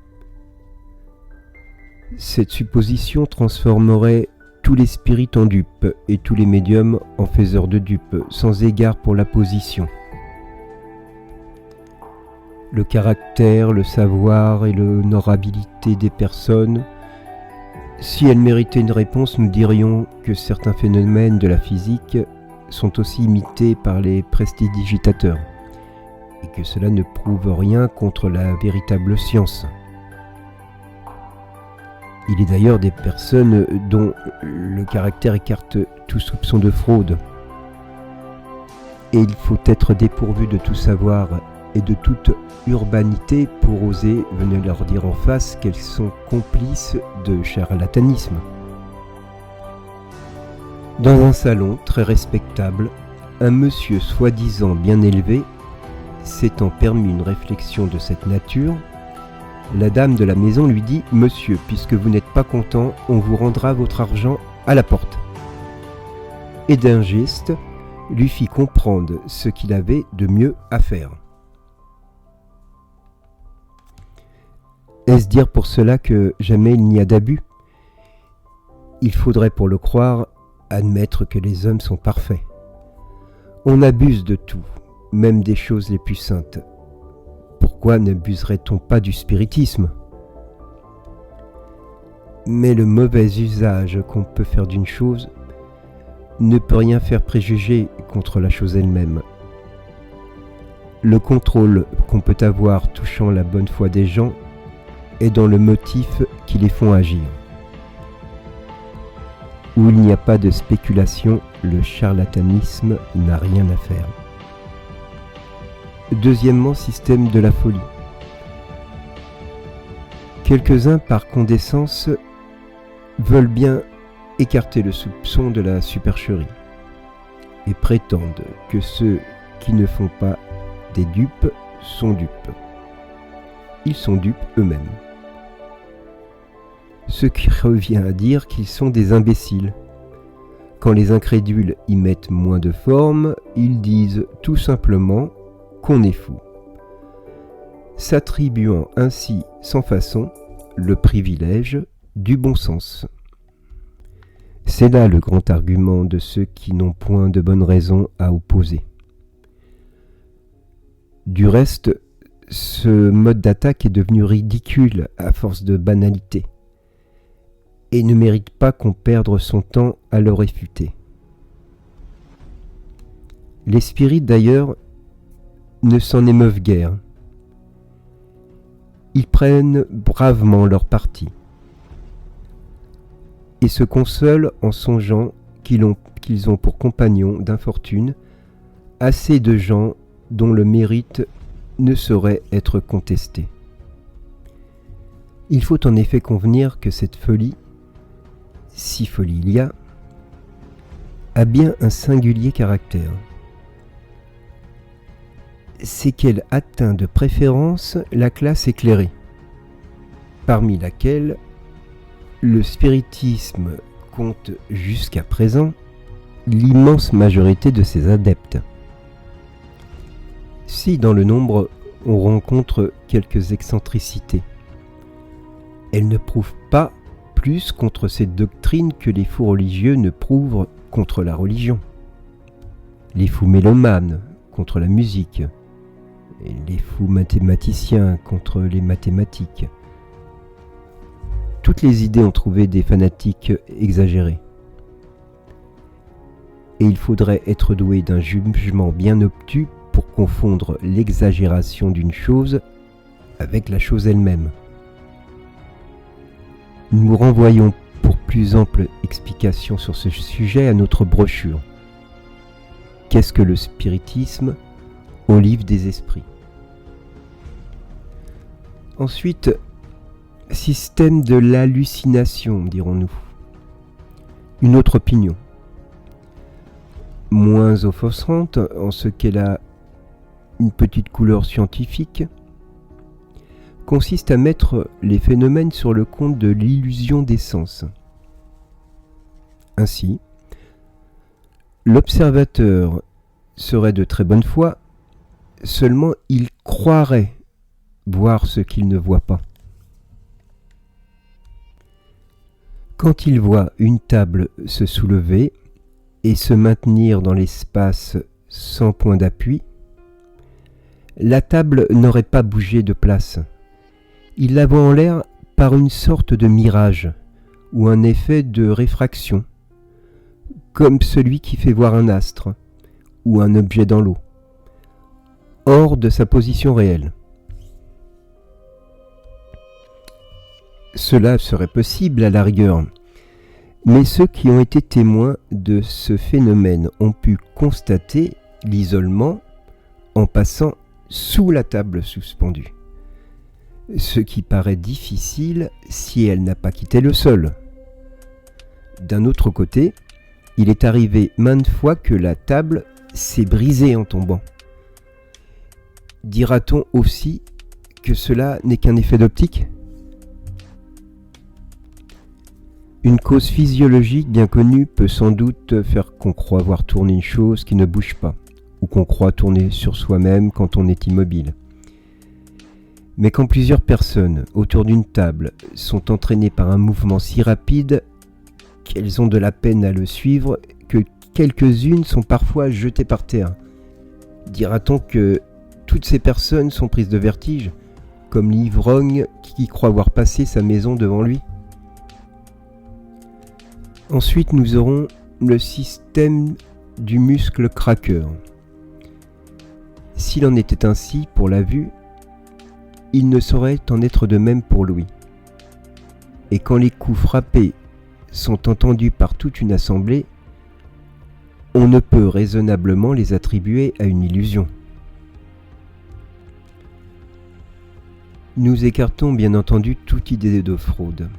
[SPEAKER 1] Cette supposition transformerait tous les spirites en dupes et tous les médiums en faiseurs de dupes, sans égard pour la position. Le caractère, le savoir et l'honorabilité des personnes. Si elles méritaient une réponse, nous dirions que certains phénomènes de la physique sont aussi imités par les prestidigitateurs et que cela ne prouve rien contre la véritable science. Il est d'ailleurs des personnes dont le caractère écarte tout soupçon de fraude. Et il faut être dépourvu de tout savoir et de toute urbanité pour oser venir leur dire en face qu'elles sont complices de charlatanisme. Dans un salon très respectable, un monsieur soi-disant bien élevé s'étant permis une réflexion de cette nature, la dame de la maison lui dit « Monsieur, puisque vous n'êtes pas content, on vous rendra votre argent à la porte. » Et d'un geste, lui fit comprendre ce qu'il avait de mieux à faire. Est-ce dire pour cela que jamais il n'y a d'abus ? Il faudrait pour le croire admettre que les hommes sont parfaits. On abuse de tout, même des choses les plus saintes. Pourquoi n'abuserait-on pas du spiritisme ? Mais le mauvais usage qu'on peut faire d'une chose ne peut rien faire préjuger contre la chose elle-même. Le contrôle qu'on peut avoir touchant la bonne foi des gens est dans le motif qui les font agir. Où il n'y a pas de spéculation, le charlatanisme n'a rien à faire. Deuxièmement, système de la folie. Quelques-uns, par condescendance, veulent bien écarter le soupçon de la supercherie et prétendent que ceux qui ne font pas des dupes sont dupes. Ils sont dupes eux-mêmes. Ce qui revient à dire qu'ils sont des imbéciles. Quand les incrédules y mettent moins de forme, ils disent tout simplement qu'on est fou, s'attribuant ainsi sans façon le privilège du bon sens. C'est là le grand argument de ceux qui n'ont point de bonnes raisons à opposer. Du reste, ce mode d'attaque est devenu ridicule à force de banalité et ne mérite pas qu'on perde son temps à le réfuter. Les spirites d'ailleurs ne s'en émeuvent guère. Ils prennent bravement leur parti et se consolent en songeant qu'ils ont pour compagnons d'infortune assez de gens dont le mérite ne saurait être contesté. Il faut en effet convenir que cette folie, si folie il y a bien un singulier caractère. C'est qu'elle atteint de préférence la classe éclairée, parmi laquelle le spiritisme compte jusqu'à présent l'immense majorité de ses adeptes. Si dans le nombre on rencontre quelques excentricités, elles ne prouvent pas plus contre cette doctrine que les fous religieux ne prouvent contre la religion, les fous mélomanes contre la musique, et les fous mathématiciens contre les mathématiques. Toutes les idées ont trouvé des fanatiques exagérés. Et il faudrait être doué d'un jugement bien obtus pour confondre l'exagération d'une chose avec la chose elle-même. Nous renvoyons pour plus ample explication sur ce sujet à notre brochure. Qu'est-ce que le spiritisme au livre des esprits? Ensuite, système de l'hallucination, dirons-nous. Une autre opinion, moins offensante en ce qu'elle a une petite couleur scientifique, consiste à mettre les phénomènes sur le compte de l'illusion des sens. Ainsi, l'observateur serait de très bonne foi, seulement il croirait voir ce qu'il ne voit pas. Quand il voit une table se soulever et se maintenir dans l'espace sans point d'appui, la table n'aurait pas bougé de place. Il la voit en l'air par une sorte de mirage ou un effet de réfraction, comme celui qui fait voir un astre ou un objet dans l'eau, hors de sa position réelle. Cela serait possible à la rigueur, mais ceux qui ont été témoins de ce phénomène ont pu constater l'isolement en passant sous la table suspendue, ce qui paraît difficile si elle n'a pas quitté le sol. D'un autre côté, il est arrivé maintes fois que la table s'est brisée en tombant. Dira-t-on aussi que cela n'est qu'un effet d'optique ? Une cause physiologique bien connue peut sans doute faire qu'on croit voir tourner une chose qui ne bouge pas, ou qu'on croit tourner sur soi-même quand on est immobile. Mais quand plusieurs personnes autour d'une table sont entraînées par un mouvement si rapide qu'elles ont de la peine à le suivre, que quelques-unes sont parfois jetées par terre, Dira-t-on que toutes ces personnes sont prises de vertige, comme l'ivrogne qui croit avoir passé sa maison devant lui? Ensuite, nous aurons le système du muscle craqueur. S'il en était ainsi pour la vue, il ne saurait en être de même pour l'ouïe. Et quand les coups frappés sont entendus par toute une assemblée, on ne peut raisonnablement les attribuer à une illusion. Nous écartons bien entendu toute idée de fraude,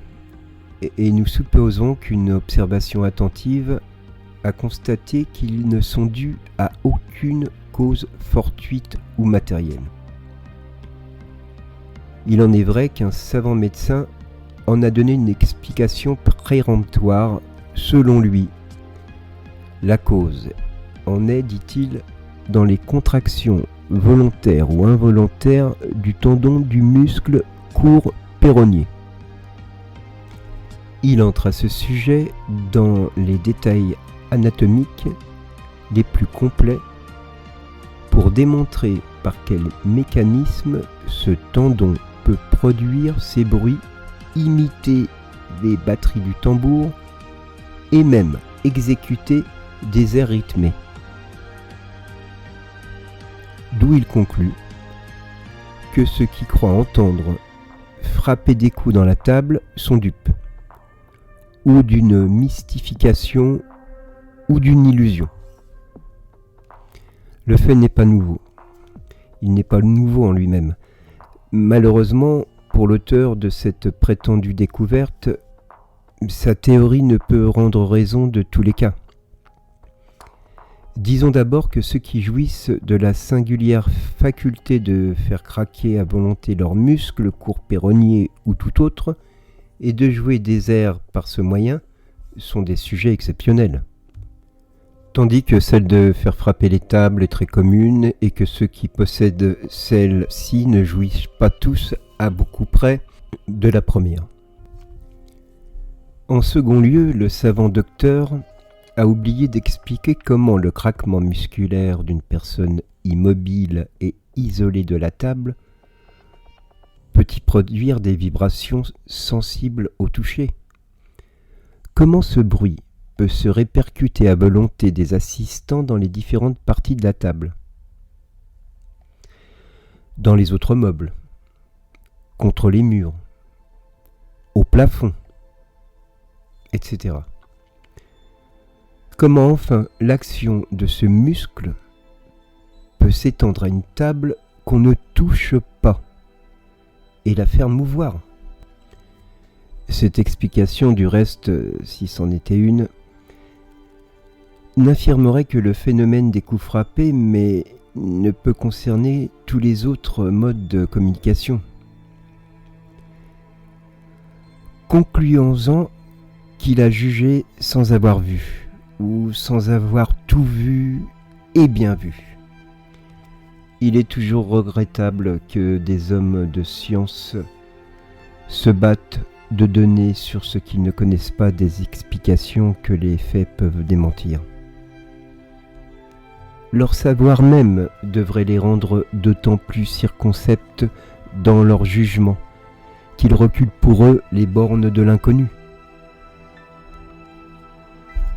[SPEAKER 1] et nous supposons qu'une observation attentive a constaté qu'ils ne sont dus à aucune cause fortuite ou matérielle. Il en est vrai qu'un savant médecin en a donné une explication péremptoire selon lui. La cause en est, dit-il, dans les contractions volontaires ou involontaires du tendon du muscle court péronnier. Il entre à ce sujet dans les détails anatomiques les plus complets pour démontrer par quel mécanisme ce tendon peut produire ces bruits, imiter les batteries du tambour et même exécuter des airs rythmés. D'où il conclut que ceux qui croient entendre frapper des coups dans la table sont dupes, ou d'une mystification ou d'une illusion. Le fait n'est pas nouveau. Il n'est pas nouveau en lui-même. Malheureusement, pour l'auteur de cette prétendue découverte, sa théorie ne peut rendre raison de tous les cas. Disons d'abord que ceux qui jouissent de la singulière faculté de faire craquer à volonté leurs muscles, court péronnier ou tout autre, et de jouer des airs par ce moyen, sont des sujets exceptionnels. Tandis que celle de faire frapper les tables est très commune et que ceux qui possèdent celle-ci ne jouissent pas tous à beaucoup près de la première. En second lieu, le savant docteur a oublié d'expliquer comment le craquement musculaire d'une personne immobile et isolée de la table peut y produire des vibrations sensibles au toucher. Comment ce bruit peut se répercuter à volonté des assistants dans les différentes parties de la table, dans les autres meubles, contre les murs, au plafond, etc. Comment enfin l'action de ce muscle peut s'étendre à une table qu'on ne touche pas et la faire mouvoir? Cette explication, du reste, si c'en était une, n'affirmerait que le phénomène des coups frappés, mais ne peut concerner tous les autres modes de communication. Concluons-en qu'il a jugé sans avoir vu, ou sans avoir tout vu et bien vu. Il est toujours regrettable que des hommes de science se battent de donner sur ce qu'ils ne connaissent pas des explications que les faits peuvent démentir. Leur savoir même devrait les rendre d'autant plus circonspects dans leur jugement qu'ils reculent pour eux les bornes de l'inconnu.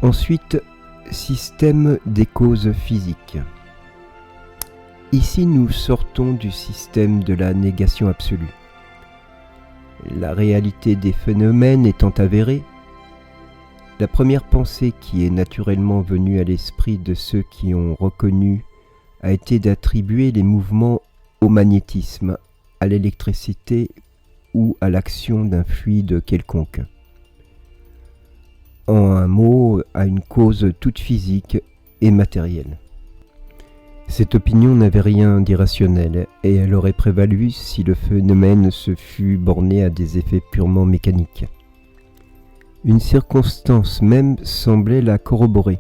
[SPEAKER 1] Ensuite, système des causes physiques. Ici, nous sortons du système de la négation absolue. La réalité des phénomènes étant avérée, la première pensée qui est naturellement venue à l'esprit de ceux qui ont reconnu a été d'attribuer les mouvements au magnétisme, à l'électricité ou à l'action d'un fluide quelconque. En un mot, à une cause toute physique et matérielle. Cette opinion n'avait rien d'irrationnel, et elle aurait prévalu si le phénomène se fût borné à des effets purement mécaniques. Une circonstance même semblait la corroborer.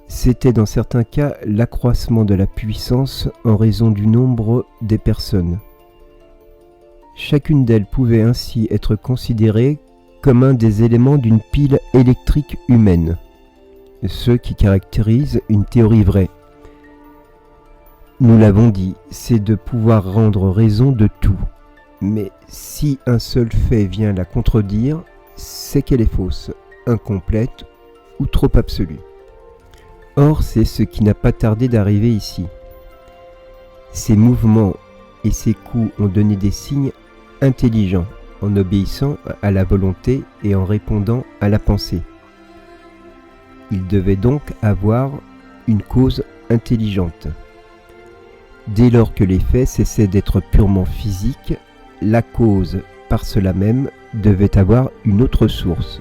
[SPEAKER 1] C'était dans certains cas l'accroissement de la puissance en raison du nombre des personnes. Chacune d'elles pouvait ainsi être considérée comme un des éléments d'une pile électrique humaine, ce qui caractérise une théorie vraie, Nous l'avons dit, c'est de pouvoir rendre raison de tout. Mais si un seul fait vient la contredire, c'est qu'elle est fausse, incomplète ou trop absolue. Or, c'est ce qui n'a pas tardé d'arriver ici. Ses mouvements et ses coups ont donné des signes intelligents en obéissant à la volonté et en répondant à la pensée. Il devait donc avoir une cause intelligente. Dès lors que les faits cessaient d'être purement physiques, la cause, par cela même, devait avoir une autre source.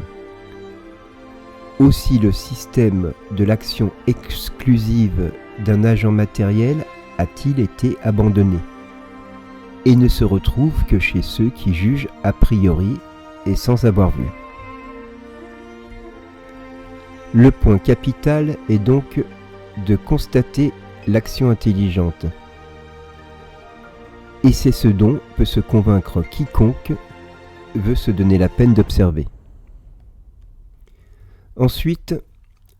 [SPEAKER 1] Aussi le système de l'action exclusive d'un agent matériel a-t-il été abandonné, et ne se retrouve que chez ceux qui jugent a priori et sans avoir vu. Le point capital est donc de constater l'action intelligente. Et c'est ce dont peut se convaincre quiconque veut se donner la peine d'observer. Ensuite,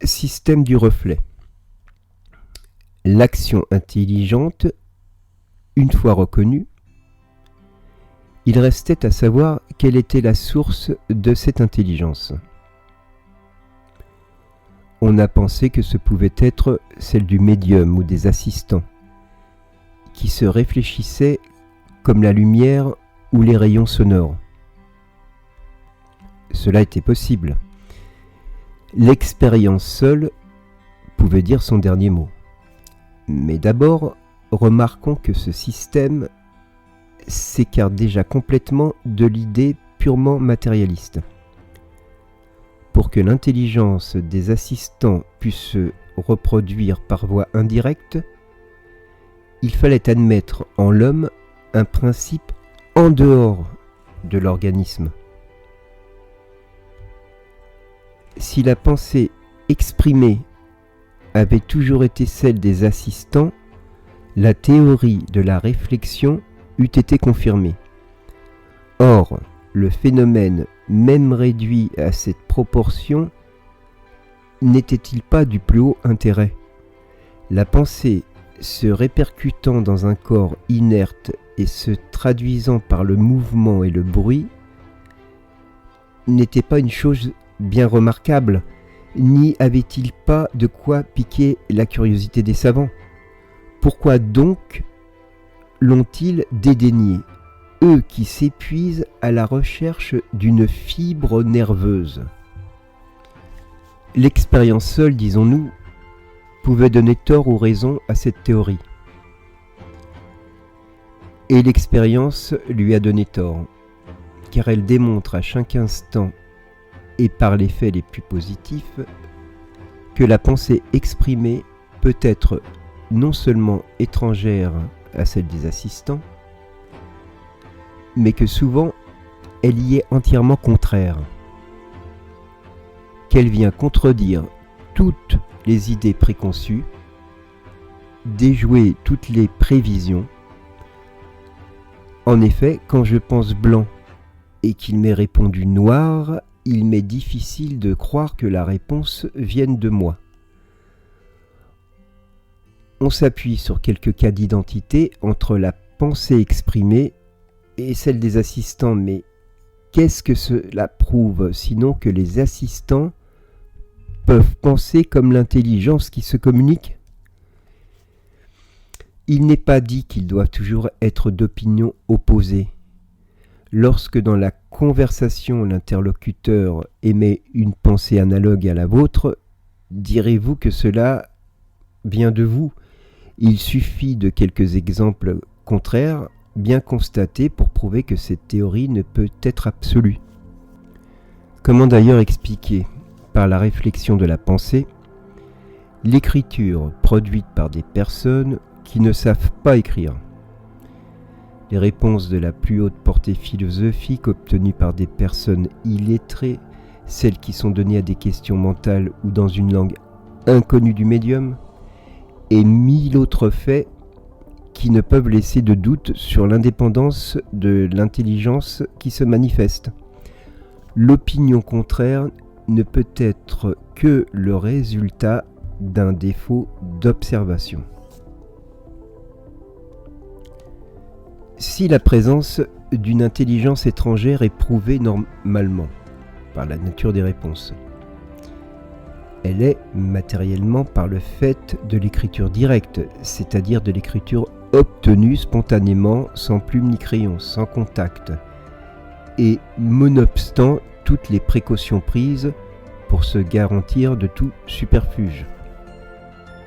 [SPEAKER 1] système du reflet. L'action intelligente, une fois reconnue, il restait à savoir quelle était la source de cette intelligence. On a pensé que ce pouvait être celle du médium ou des assistants, qui se réfléchissaient comme la lumière ou les rayons sonores. Cela était possible. L'expérience seule pouvait dire son dernier mot. Mais d'abord, remarquons que ce système s'écarte déjà complètement de l'idée purement matérialiste. Pour que l'intelligence des assistants puisse se reproduire par voie indirecte, il fallait admettre en l'homme un principe en dehors de l'organisme. Si la pensée exprimée avait toujours été celle des assistants, la théorie de la réflexion eût été confirmée. Or, le phénomène, même réduit à cette proportion, n'était-il pas du plus haut intérêt ? La pensée se répercutant dans un corps inerte et se traduisant par le mouvement et le bruit, n'était pas une chose bien remarquable, n'y avait-il pas de quoi piquer la curiosité des savants ? Pourquoi donc l'ont-ils dédaigné, eux qui s'épuisent à la recherche d'une fibre nerveuse ? L'expérience seule, disons-nous, pouvait donner tort ou raison à cette théorie. Et l'expérience lui a donné tort, car elle démontre à chaque instant, et par les faits les plus positifs, que la pensée exprimée peut être non seulement étrangère à celle des assistants, mais que souvent elle y est entièrement contraire, qu'elle vient contredire toutes les idées préconçues, déjouer toutes les prévisions. En effet, quand je pense blanc et qu'il m'est répondu noir, il m'est difficile de croire que la réponse vienne de moi. On s'appuie sur quelques cas d'identité entre la pensée exprimée et celle des assistants, mais qu'est-ce que cela prouve, sinon que les assistants peuvent penser comme l'intelligence qui se communique ? Il n'est pas dit qu'ils doivent toujours être d'opinions opposées. Lorsque dans la conversation l'interlocuteur émet une pensée analogue à la vôtre, direz-vous que cela vient de vous ? Il suffit de quelques exemples contraires bien constatés pour prouver que cette théorie ne peut être absolue. Comment d'ailleurs expliquer, par la réflexion de la pensée, l'écriture produite par des personnes qui ne savent pas écrire ? Les réponses de la plus haute portée philosophique obtenues par des personnes illettrées, celles qui sont données à des questions mentales ou dans une langue inconnue du médium, et mille autres faits qui ne peuvent laisser de doute sur l'indépendance de l'intelligence qui se manifeste. L'opinion contraire ne peut être que le résultat d'un défaut d'observation. Si la présence d'une intelligence étrangère est prouvée normalement par la nature des réponses, elle est matériellement par le fait de l'écriture directe, c'est-à-dire de l'écriture obtenue spontanément, sans plume ni crayon, sans contact, et nonobstant toutes les précautions prises pour se garantir de tout superfuge.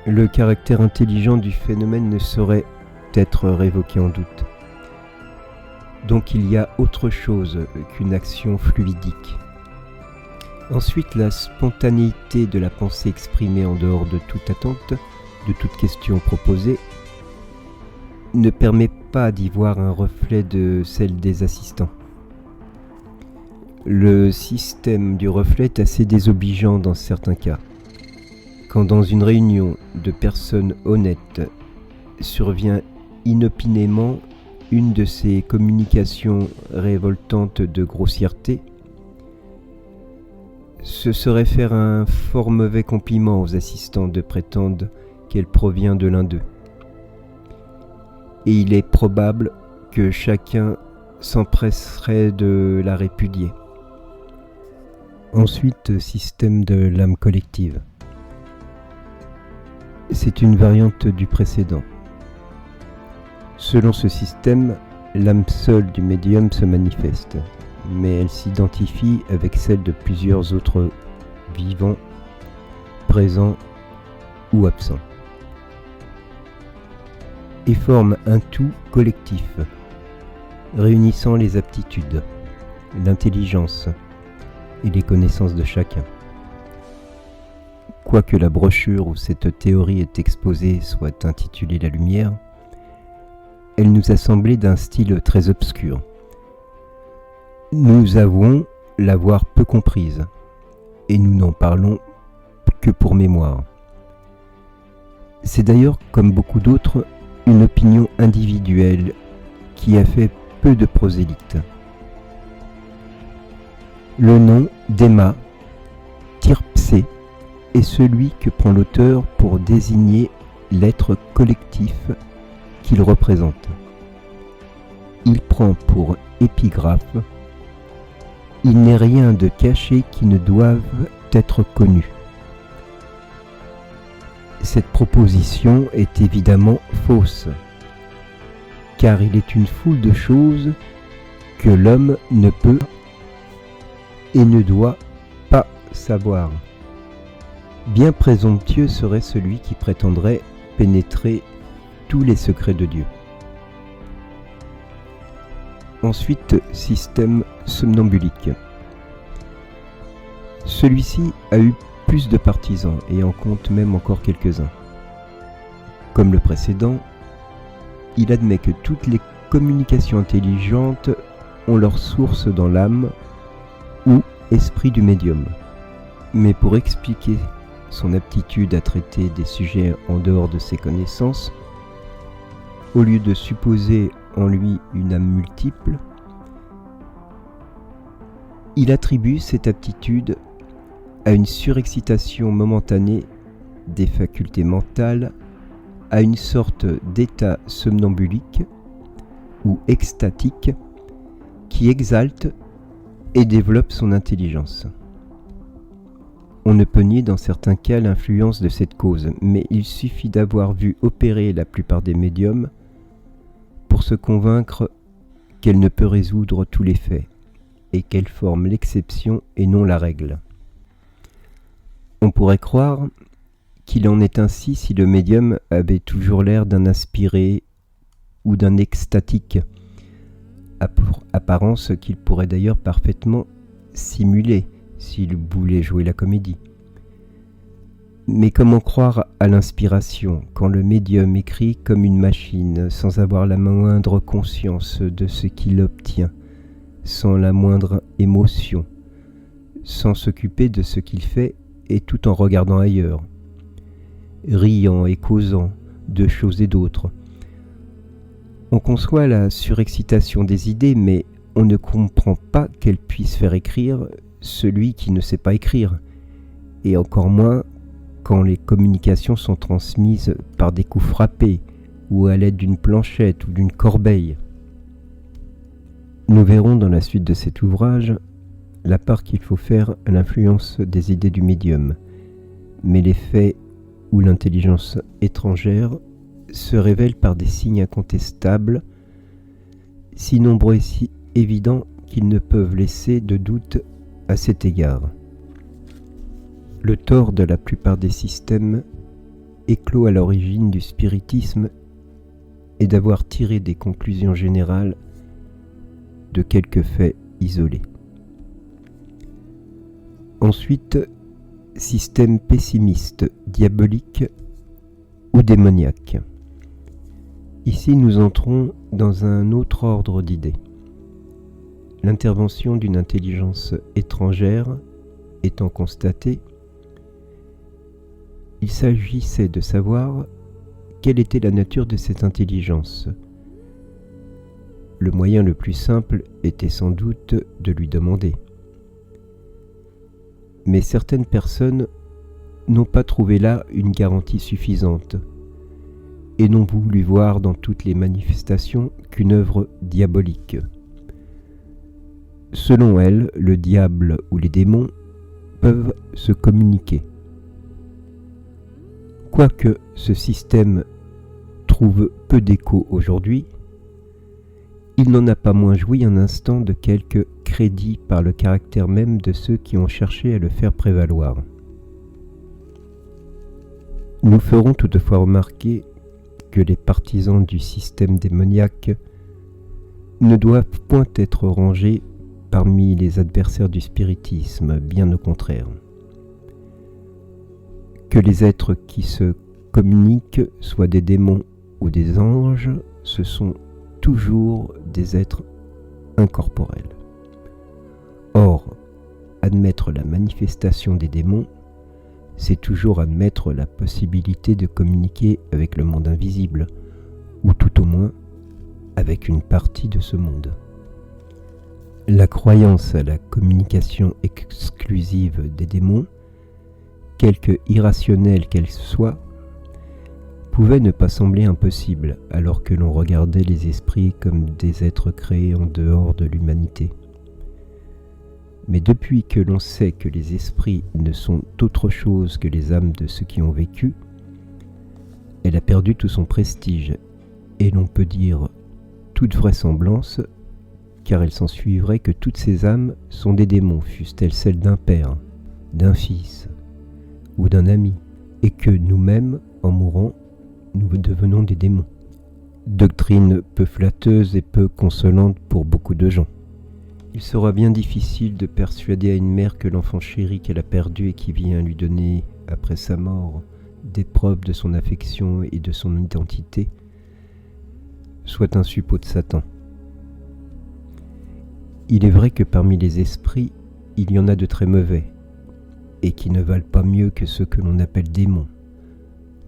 [SPEAKER 1] Le caractère intelligent du phénomène ne saurait être révoqué en doute. Donc il y a autre chose qu'une action fluidique. Ensuite, la spontanéité de la pensée exprimée en dehors de toute attente, de toute question proposée, ne permet pas d'y voir un reflet de celle des assistants. Le système du reflet est assez désobligeant dans certains cas. Quand dans une réunion de personnes honnêtes survient inopinément une de ces communications révoltantes de grossièreté, ce serait faire un fort mauvais compliment aux assistants de prétendre qu'elle provient de l'un d'eux. Et il est probable que chacun s'empresserait de la répudier. Ensuite, système de l'âme collective. C'est une variante du précédent. Selon ce système, l'âme seule du médium se manifeste, mais elle s'identifie avec celle de plusieurs autres vivants, présents ou absents, et forme un tout collectif, réunissant les aptitudes, l'intelligence et les connaissances de chacun. Quoique la brochure où cette théorie est exposée soit intitulée La Lumière, elle nous a semblé d'un style très obscur. Nous avouons l'avoir peu comprise, et nous n'en parlons que pour mémoire. C'est d'ailleurs, comme beaucoup d'autres, une opinion individuelle qui a fait peu de prosélytes. Le nom d'Emma Tirpsé est celui que prend l'auteur pour désigner l'être collectif qu'il représente. Il prend pour épigraphe « Il n'est rien de caché qui ne doive être connu ». Cette proposition est évidemment fausse, car il est une foule de choses que l'homme ne peut et ne doit pas savoir. Bien présomptueux serait celui qui prétendrait pénétrer tous les secrets de Dieu. Ensuite, système somnambulique. Celui-ci a eu plus de partisans et en compte même encore quelques-uns. Comme le précédent, il admet que toutes les communications intelligentes ont leur source dans l'âme ou esprit du médium. Mais pour expliquer son aptitude à traiter des sujets en dehors de ses connaissances, au lieu de supposer en lui une âme multiple, il attribue cette aptitude à une surexcitation momentanée des facultés mentales, à une sorte d'état somnambulique ou extatique qui exalte et développe son intelligence. On ne peut nier dans certains cas l'influence de cette cause, mais il suffit d'avoir vu opérer la plupart des médiums pour se convaincre qu'elle ne peut résoudre tous les faits et qu'elle forme l'exception et non la règle. On pourrait croire qu'il en est ainsi si le médium avait toujours l'air d'un inspiré ou d'un extatique, apparence qu'il pourrait d'ailleurs parfaitement simuler s'il voulait jouer la comédie. Mais comment croire à l'inspiration quand le médium écrit comme une machine, sans avoir la moindre conscience de ce qu'il obtient, sans la moindre émotion, sans s'occuper de ce qu'il fait et tout en regardant ailleurs, riant et causant de choses et d'autres. On conçoit la surexcitation des idées, mais on ne comprend pas qu'elle puisse faire écrire celui qui ne sait pas écrire, et encore moins quand les communications sont transmises par des coups frappés ou à l'aide d'une planchette ou d'une corbeille. Nous verrons dans la suite de cet ouvrage la part qu'il faut faire à l'influence des idées du médium, mais les faits ou l'intelligence étrangère se révèlent par des signes incontestables, si nombreux et si évidents qu'ils ne peuvent laisser de doute à cet égard. Le tort de la plupart des systèmes éclos à l'origine du spiritisme est d'avoir tiré des conclusions générales de quelques faits isolés. Ensuite, système pessimiste, diabolique ou démoniaque. Ici, nous entrons dans un autre ordre d'idées. L'intervention d'une intelligence étrangère étant constatée, il s'agissait de savoir quelle était la nature de cette intelligence. Le moyen le plus simple était sans doute de lui demander. Mais certaines personnes n'ont pas trouvé là une garantie suffisante et n'ont voulu voir dans toutes les manifestations qu'une œuvre diabolique. Selon elles, le diable ou les démons peuvent se communiquer. Quoique ce système trouve peu d'écho aujourd'hui, il n'en a pas moins joui un instant de quelque crédit par le caractère même de ceux qui ont cherché à le faire prévaloir. Nous ferons toutefois remarquer que les partisans du système démoniaque ne doivent point être rangés parmi les adversaires du spiritisme, bien au contraire. Que les êtres qui se communiquent soient des démons ou des anges, ce sont toujours des êtres incorporels. Or, admettre la manifestation des démons, c'est toujours admettre la possibilité de communiquer avec le monde invisible, ou tout au moins avec une partie de ce monde. La croyance à la communication exclusive des démons, quelque irrationnelle qu'elle soit, pouvait ne pas sembler impossible alors que l'on regardait les esprits comme des êtres créés en dehors de l'humanité. Mais depuis que l'on sait que les esprits ne sont autre chose que les âmes de ceux qui ont vécu, elle a perdu tout son prestige, et l'on peut dire toute vraisemblance, car elle s'ensuivrait que toutes ces âmes sont des démons, fussent-elles celles d'un père, d'un fils ou d'un ami, et que nous-mêmes, en mourant, nous devenons des démons. Doctrine peu flatteuse et peu consolante pour beaucoup de gens. Il sera bien difficile de persuader à une mère que l'enfant chéri qu'elle a perdu et qui vient lui donner, après sa mort, des preuves de son affection et de son identité, soit un suppôt de Satan. Il est vrai que parmi les esprits, il y en a de très mauvais, et qui ne valent pas mieux que ceux que l'on appelle démons,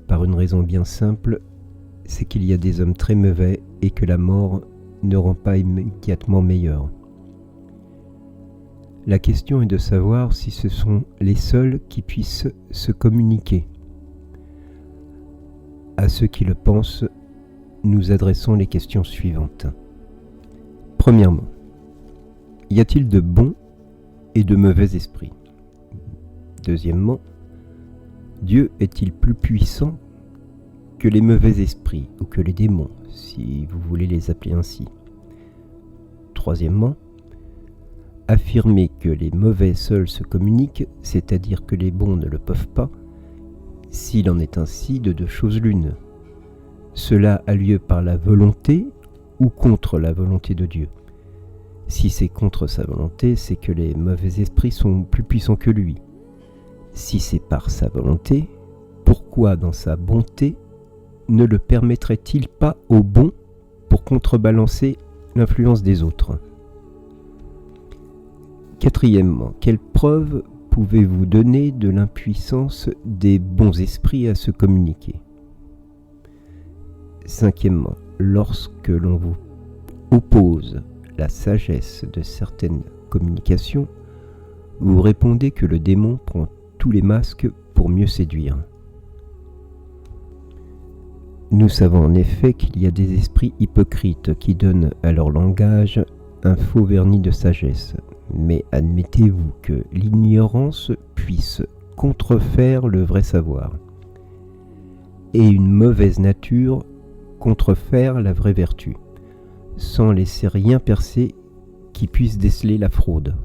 [SPEAKER 1] par une raison bien simple, c'est qu'il y a des hommes très mauvais et que la mort ne rend pas immédiatement meilleur. La question est de savoir si ce sont les seuls qui puissent se communiquer. À ceux qui le pensent, nous adressons les questions suivantes. Premièrement, y a-t-il de bons et de mauvais esprits? Deuxièmement, Dieu est-il plus puissant que les mauvais esprits ou que les démons, si vous voulez les appeler ainsi? Troisièmement, affirmer que les mauvais seuls se communiquent, c'est-à-dire que les bons ne le peuvent pas, s'il en est ainsi, de deux choses l'une. Cela a lieu par la volonté ou contre la volonté de Dieu. Si c'est contre sa volonté, c'est que les mauvais esprits sont plus puissants que lui. Si c'est par sa volonté, pourquoi dans sa bonté ne le permettrait-il pas aux bons pour contrebalancer l'influence des autres? Quatrièmement, quelle preuve pouvez-vous donner de l'impuissance des bons esprits à se communiquer? Cinquièmement, lorsque l'on vous oppose la sagesse de certaines communications, vous répondez que le démon prend tous les masques pour mieux séduire. Nous savons en effet qu'il y a des esprits hypocrites qui donnent à leur langage un faux vernis de sagesse, mais admettez-vous que l'ignorance puisse contrefaire le vrai savoir, et une mauvaise nature contrefaire la vraie vertu, sans laisser rien percer qui puisse déceler la fraude.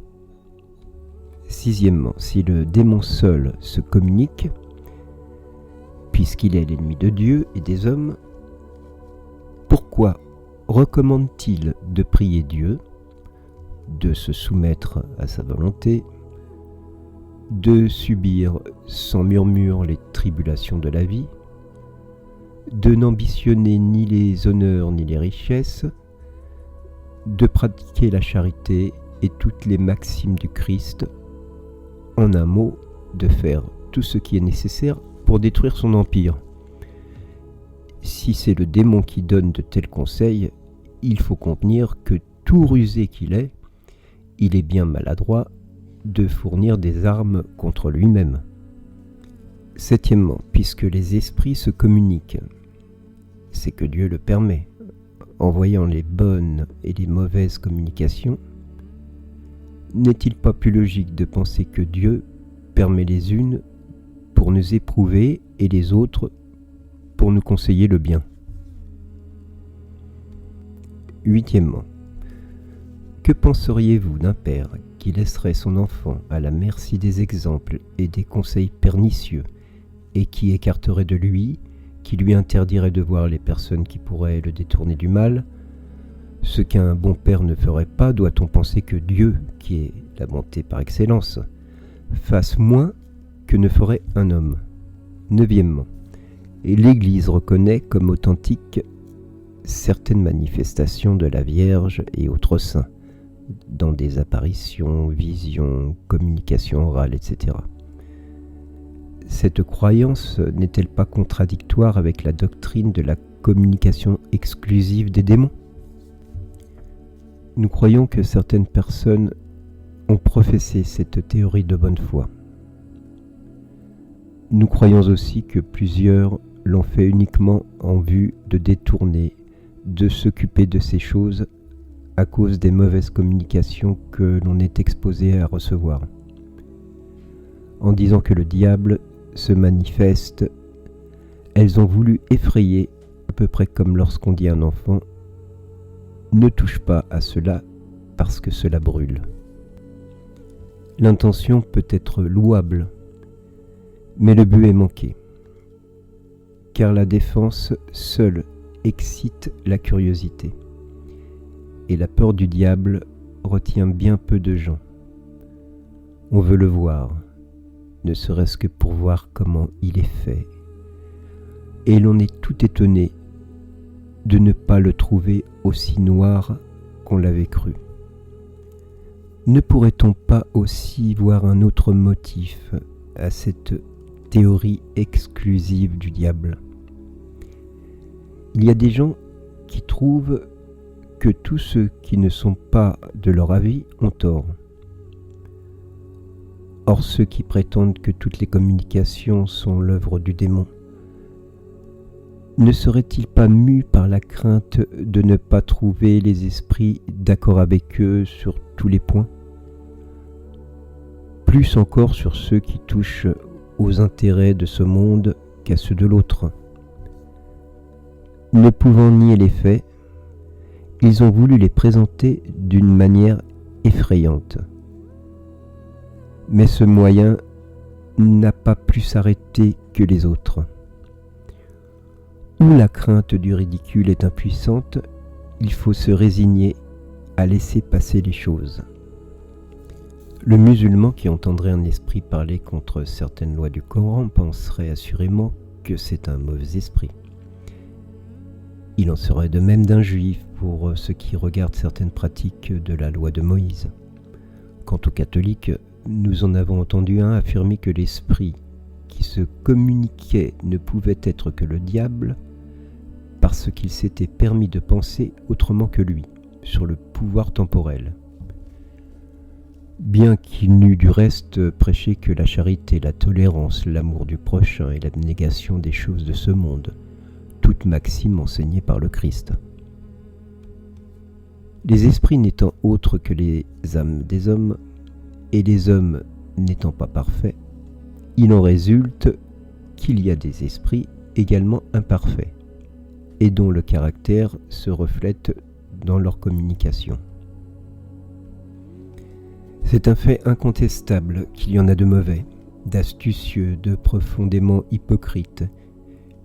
[SPEAKER 1] Sixièmement, si le démon seul se communique, puisqu'il est l'ennemi de Dieu et des hommes, pourquoi recommande-t-il de prier Dieu, de se soumettre à sa volonté, de subir sans murmure les tribulations de la vie, de n'ambitionner ni les honneurs ni les richesses, de pratiquer la charité et toutes les maximes du Christ, en un mot, de faire tout ce qui est nécessaire pour détruire son empire. Si c'est le démon qui donne de tels conseils, il faut convenir que tout rusé qu'il est, il est bien maladroit de fournir des armes contre lui-même. Septièmement, puisque les esprits se communiquent, c'est que Dieu le permet, en voyant les bonnes et les mauvaises communications, n'est-il pas plus logique de penser que Dieu permet les unes pour nous éprouver et les autres pour nous conseiller le bien? Huitièmement, que penseriez-vous d'un père qui laisserait son enfant à la merci des exemples et des conseils pernicieux et qui écarterait de lui, qui lui interdirait de voir les personnes qui pourraient le détourner du mal? Ce qu'un bon père ne ferait pas, doit-on penser que Dieu, qui est la bonté par excellence, fasse moins que ne ferait un homme? Neuvièmement, et l'Église reconnaît comme authentiques certaines manifestations de la Vierge et autres saints, dans des apparitions, visions, communications orales, etc. Cette croyance n'est-elle pas contradictoire avec la doctrine de la communication exclusive des démons? Nous croyons que certaines personnes ont professé cette théorie de bonne foi. Nous croyons aussi que plusieurs l'ont fait uniquement en vue de détourner, de s'occuper de ces choses à cause des mauvaises communications que l'on est exposé à recevoir. En disant que le diable se manifeste, elles ont voulu effrayer, à peu près comme lorsqu'on dit à un enfant « Ne touche pas à cela parce que cela brûle ». L'intention peut être louable, mais le but est manqué, car la défense seule excite la curiosité, et la peur du diable retient bien peu de gens. On veut le voir, ne serait-ce que pour voir comment il est fait, et l'on est tout étonné de ne pas le trouver aussi noir qu'on l'avait cru. Ne pourrait-on pas aussi voir un autre motif à cette théorie exclusive du diable? Il y a des gens qui trouvent que tous ceux qui ne sont pas de leur avis ont tort. Or, ceux qui prétendent que toutes les communications sont l'œuvre du démon, ne seraient-ils pas mus par la crainte de ne pas trouver les esprits d'accord avec eux sur tous les points? Plus encore sur ceux qui touchent aux intérêts de ce monde qu'à ceux de l'autre. Ne pouvant nier les faits, ils ont voulu les présenter d'une manière effrayante. Mais ce moyen n'a pas plus arrêté que les autres. Où la crainte du ridicule est impuissante, il faut se résigner à laisser passer les choses. Le musulman qui entendrait un esprit parler contre certaines lois du Coran penserait assurément que c'est un mauvais esprit. Il en serait de même d'un juif pour ce qui regarde certaines pratiques de la loi de Moïse. Quant aux catholiques, nous en avons entendu un affirmer que l'esprit qui se communiquait ne pouvait être que le diable parce qu'il s'était permis de penser autrement que lui, sur le pouvoir temporel. Bien qu'il n'eût du reste prêché que la charité, la tolérance, l'amour du prochain et l'abnégation des choses de ce monde, toute maxime enseignée par le Christ. Les esprits n'étant autres que les âmes des hommes, et les hommes n'étant pas parfaits, il en résulte qu'il y a des esprits également imparfaits, et dont le caractère se reflète dans leur communication. C'est un fait incontestable qu'il y en a de mauvais, d'astucieux, de profondément hypocrites,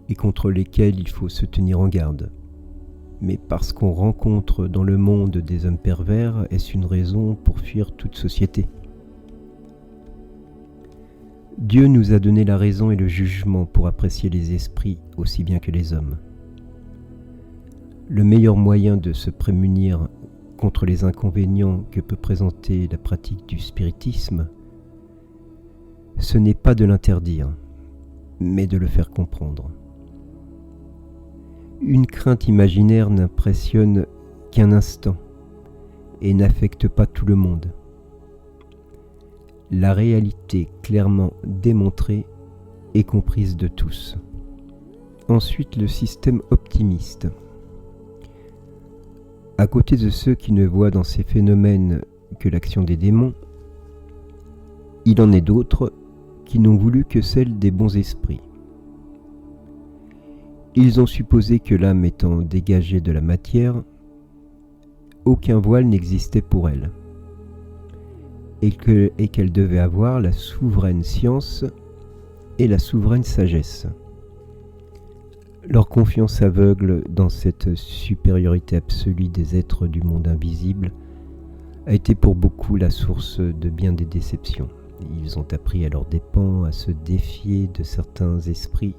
[SPEAKER 1] et contre lesquels il faut se tenir en garde. Mais parce qu'on rencontre dans le monde des hommes pervers, est-ce une raison pour fuir toute société ? Dieu nous a donné la raison et le jugement pour apprécier les esprits aussi bien que les hommes. Le meilleur moyen de se prémunir contre les inconvénients que peut présenter la pratique du spiritisme, ce n'est pas de l'interdire, mais de le faire comprendre. Une crainte imaginaire n'impressionne qu'un instant et n'affecte pas tout le monde. La réalité clairement démontrée est comprise de tous. Ensuite, le système optimiste. À côté de ceux qui ne voient dans ces phénomènes que l'action des démons, il en est d'autres qui n'ont voulu que celle des bons esprits. Ils ont supposé que l'âme étant dégagée de la matière, aucun voile n'existait pour elle, et qu'elle devait avoir la souveraine science et la souveraine sagesse. Leur confiance aveugle dans cette supériorité absolue des êtres du monde invisible a été pour beaucoup la source de bien des déceptions. Ils ont appris à leurs dépens à se défier de certains esprits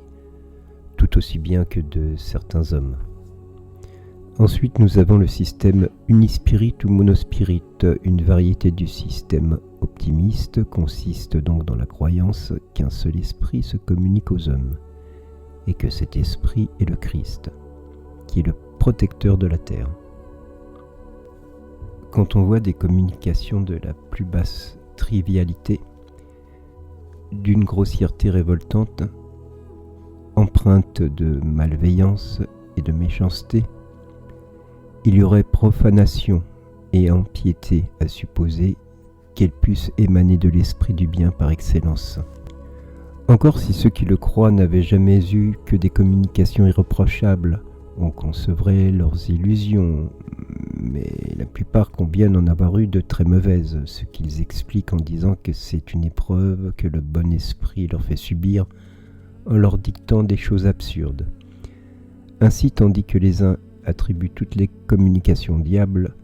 [SPEAKER 1] tout aussi bien que de certains hommes. Ensuite, nous avons le système unispirit ou monospirit. Une variété du système optimiste consiste donc dans la croyance qu'un seul esprit se communique aux hommes, et que cet esprit est le Christ, qui est le protecteur de la terre. Quand on voit des communications de la plus basse trivialité, d'une grossièreté révoltante, empreinte de malveillance et de méchanceté, il y aurait profanation et impiété à supposer qu'elle puisse émaner de l'esprit du bien par excellence. Encore si ceux qui le croient n'avaient jamais eu que des communications irréprochables, on concevrait leurs illusions, mais la plupart conviennent en avoir eu de très mauvaises, ce qu'ils expliquent en disant que c'est une épreuve que le bon esprit leur fait subir en leur dictant des choses absurdes. Ainsi, tandis que les uns attribuent toutes les communications au diable,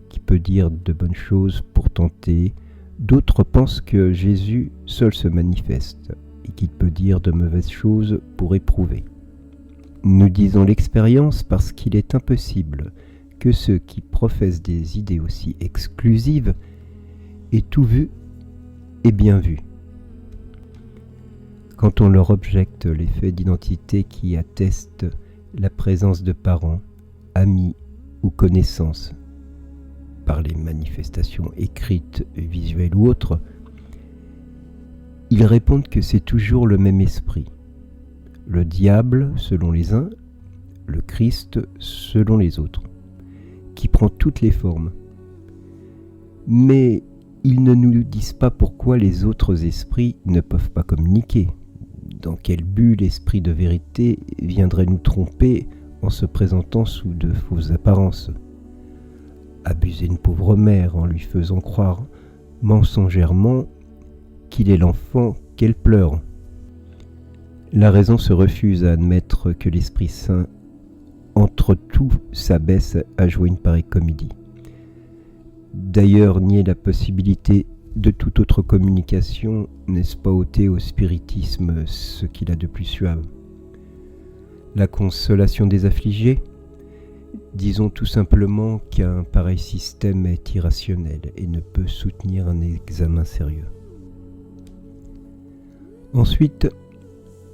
[SPEAKER 1] qui peut dire de bonnes choses pour tenter, d'autres pensent que Jésus seul se manifeste, et qu'il peut dire de mauvaises choses pour éprouver. Nous disons l'expérience parce qu'il est impossible que ceux qui professent des idées aussi exclusives aient tout vu et bien vu. Quand on leur objecte les faits d'identité qui attestent la présence de parents, amis ou connaissances, par les manifestations écrites, visuelles ou autres, ils répondent que c'est toujours le même esprit. Le diable selon les uns, le Christ selon les autres, qui prend toutes les formes. Mais ils ne nous disent pas pourquoi les autres esprits ne peuvent pas communiquer. Dans quel but l'esprit de vérité viendrait nous tromper en se présentant sous de fausses apparences? Abuser une pauvre mère en lui faisant croire mensongèrement qu'il est l'enfant qu'elle pleure. La raison se refuse à admettre que l'Esprit Saint, entre tout, s'abaisse à jouer une pareille comédie. D'ailleurs, nier la possibilité de toute autre communication, n'est-ce pas ôter au spiritisme ce qu'il a de plus suave? La consolation des affligés? Disons tout simplement qu'un pareil système est irrationnel et ne peut soutenir un examen sérieux. Ensuite,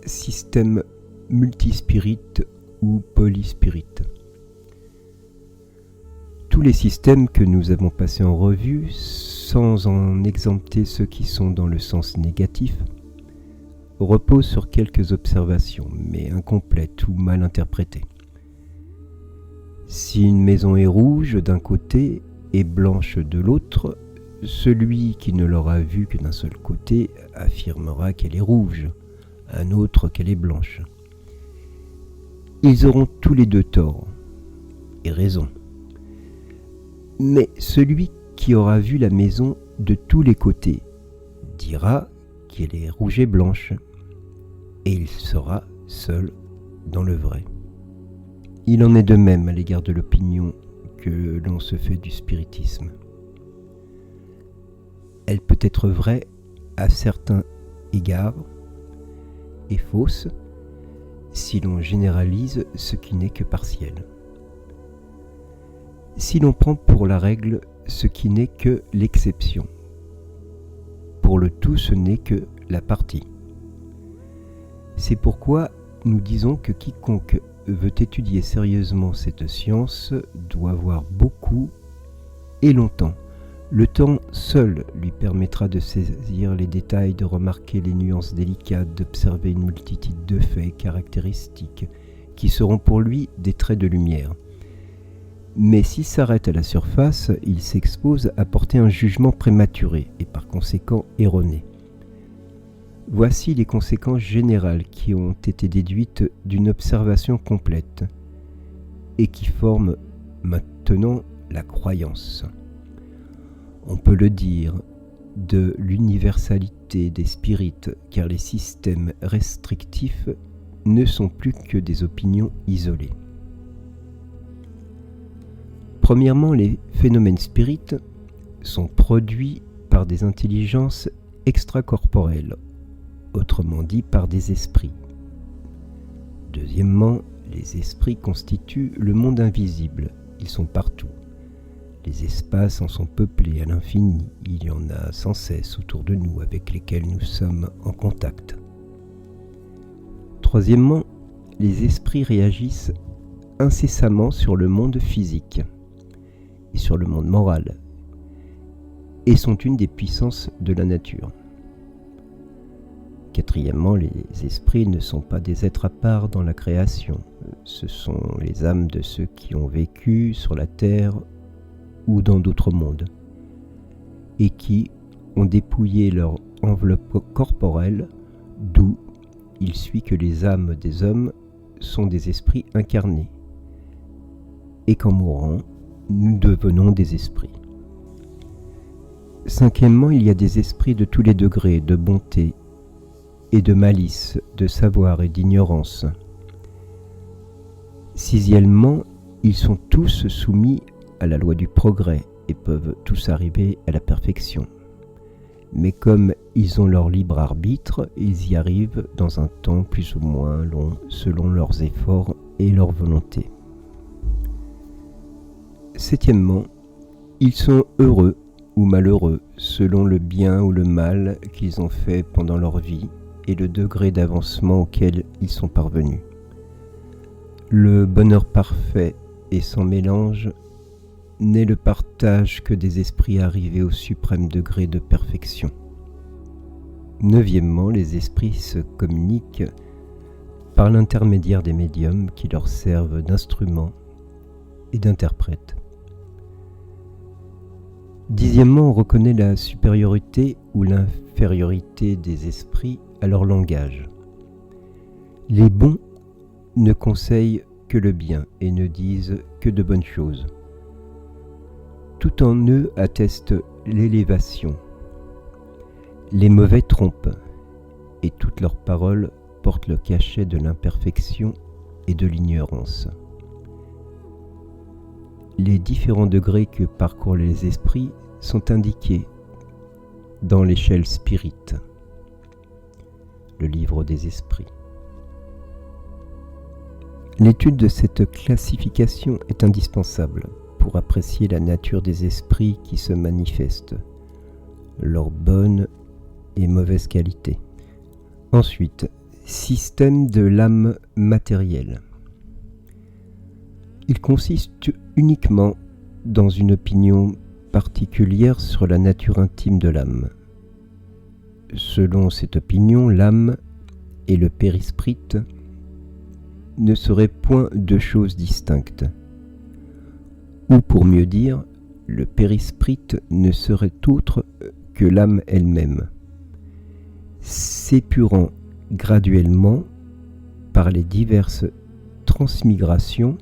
[SPEAKER 1] système multispirit ou polyspirit. Tous les systèmes que nous avons passés en revue, sans en exempter ceux qui sont dans le sens négatif, reposent sur quelques observations, mais incomplètes ou mal interprétées. Si une maison est rouge d'un côté et blanche de l'autre, celui qui ne l'aura vue que d'un seul côté affirmera qu'elle est rouge, un autre qu'elle est blanche. Ils auront tous les deux tort et raison. Mais celui qui aura vu la maison de tous les côtés dira qu'elle est rouge et blanche, et il sera seul dans le vrai. Il en est de même à l'égard de l'opinion que l'on se fait du spiritisme. Elle peut être vraie à certains égards et fausse si l'on généralise ce qui n'est que partiel. Si l'on prend pour la règle ce qui n'est que l'exception, pour le tout ce n'est que la partie. C'est pourquoi nous disons que quiconque veut étudier sérieusement cette science doit voir beaucoup et longtemps. Le temps seul lui permettra de saisir les détails, de remarquer les nuances délicates, d'observer une multitude de faits caractéristiques qui seront pour lui des traits de lumière. Mais s'il s'arrête à la surface, il s'expose à porter un jugement prématuré et par conséquent erroné. Voici les conséquences générales qui ont été déduites d'une observation complète et qui forment maintenant la croyance. On peut le dire de l'universalité des spirites, car les systèmes restrictifs ne sont plus que des opinions isolées. Premièrement, les phénomènes spirites sont produits par des intelligences extracorporelles, autrement dit par des esprits. Deuxièmement, les esprits constituent le monde invisible, ils sont partout. Les espaces en sont peuplés à l'infini, il y en a sans cesse autour de nous avec lesquels nous sommes en contact. Troisièmement, les esprits réagissent incessamment sur le monde physique et sur le monde moral, et sont une des puissances de la nature. Quatrièmement, les esprits ne sont pas des êtres à part dans la création, ce sont les âmes de ceux qui ont vécu sur la terre ou dans d'autres mondes, et qui ont dépouillé leur enveloppe corporelle, d'où il suit que les âmes des hommes sont des esprits incarnés, et qu'en mourant, nous devenons des esprits. Cinquièmement, il y a des esprits de tous les degrés, de bonté et de malice, de savoir et d'ignorance. Sixièmement, ils sont tous soumis à la loi du progrès et peuvent tous arriver à la perfection. Mais comme ils ont leur libre arbitre, ils y arrivent dans un temps plus ou moins long selon leurs efforts et leur volonté. Septièmement, ils sont heureux ou malheureux selon le bien ou le mal qu'ils ont fait pendant leur vie et le degré d'avancement auquel ils sont parvenus. Le bonheur parfait et sans mélange n'est le partage que des esprits arrivés au suprême degré de perfection. Neuvièmement, les esprits se communiquent par l'intermédiaire des médiums qui leur servent d'instruments et d'interprètes. Dixièmement, on reconnaît la supériorité ou l'infériorité des esprits à leur langage. Les bons ne conseillent que le bien et ne disent que de bonnes choses. Tout en eux atteste l'élévation. Les mauvais trompent, et toutes leurs paroles portent le cachet de l'imperfection et de l'ignorance. Les différents degrés que parcourent les esprits sont indiqués dans l'échelle spirit, le livre des esprits. L'étude de cette classification est indispensable pour apprécier la nature des esprits qui se manifestent, leurs bonnes et mauvaises qualités. Ensuite, système de l'âme matérielle. Il consiste uniquement dans une opinion particulière sur la nature intime de l'âme. Selon cette opinion, l'âme et le périsprit ne seraient point deux choses distinctes. Ou pour mieux dire, le périsprite ne serait autre que l'âme elle-même, s'épurant graduellement par les diverses transmigrations,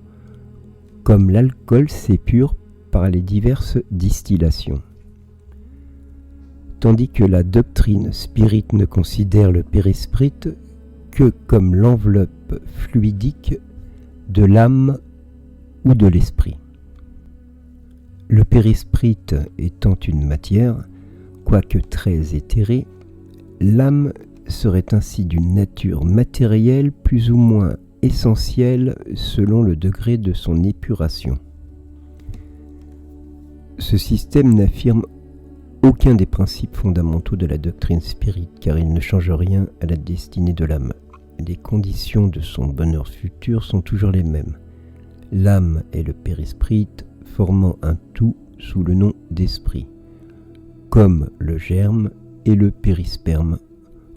[SPEAKER 1] comme l'alcool s'épure par les diverses distillations. Tandis que la doctrine spirite ne considère le périsprite que comme l'enveloppe fluidique de l'âme ou de l'esprit. Le périsprite étant une matière, quoique très éthérée, l'âme serait ainsi d'une nature matérielle plus ou moins essentielle selon le degré de son épuration. Ce système n'affirme aucun des principes fondamentaux de la doctrine spirite, car il ne change rien à la destinée de l'âme. Les conditions de son bonheur futur sont toujours les mêmes. L'âme et le périsprite formant un tout sous le nom d'esprit, comme le germe et le périsperme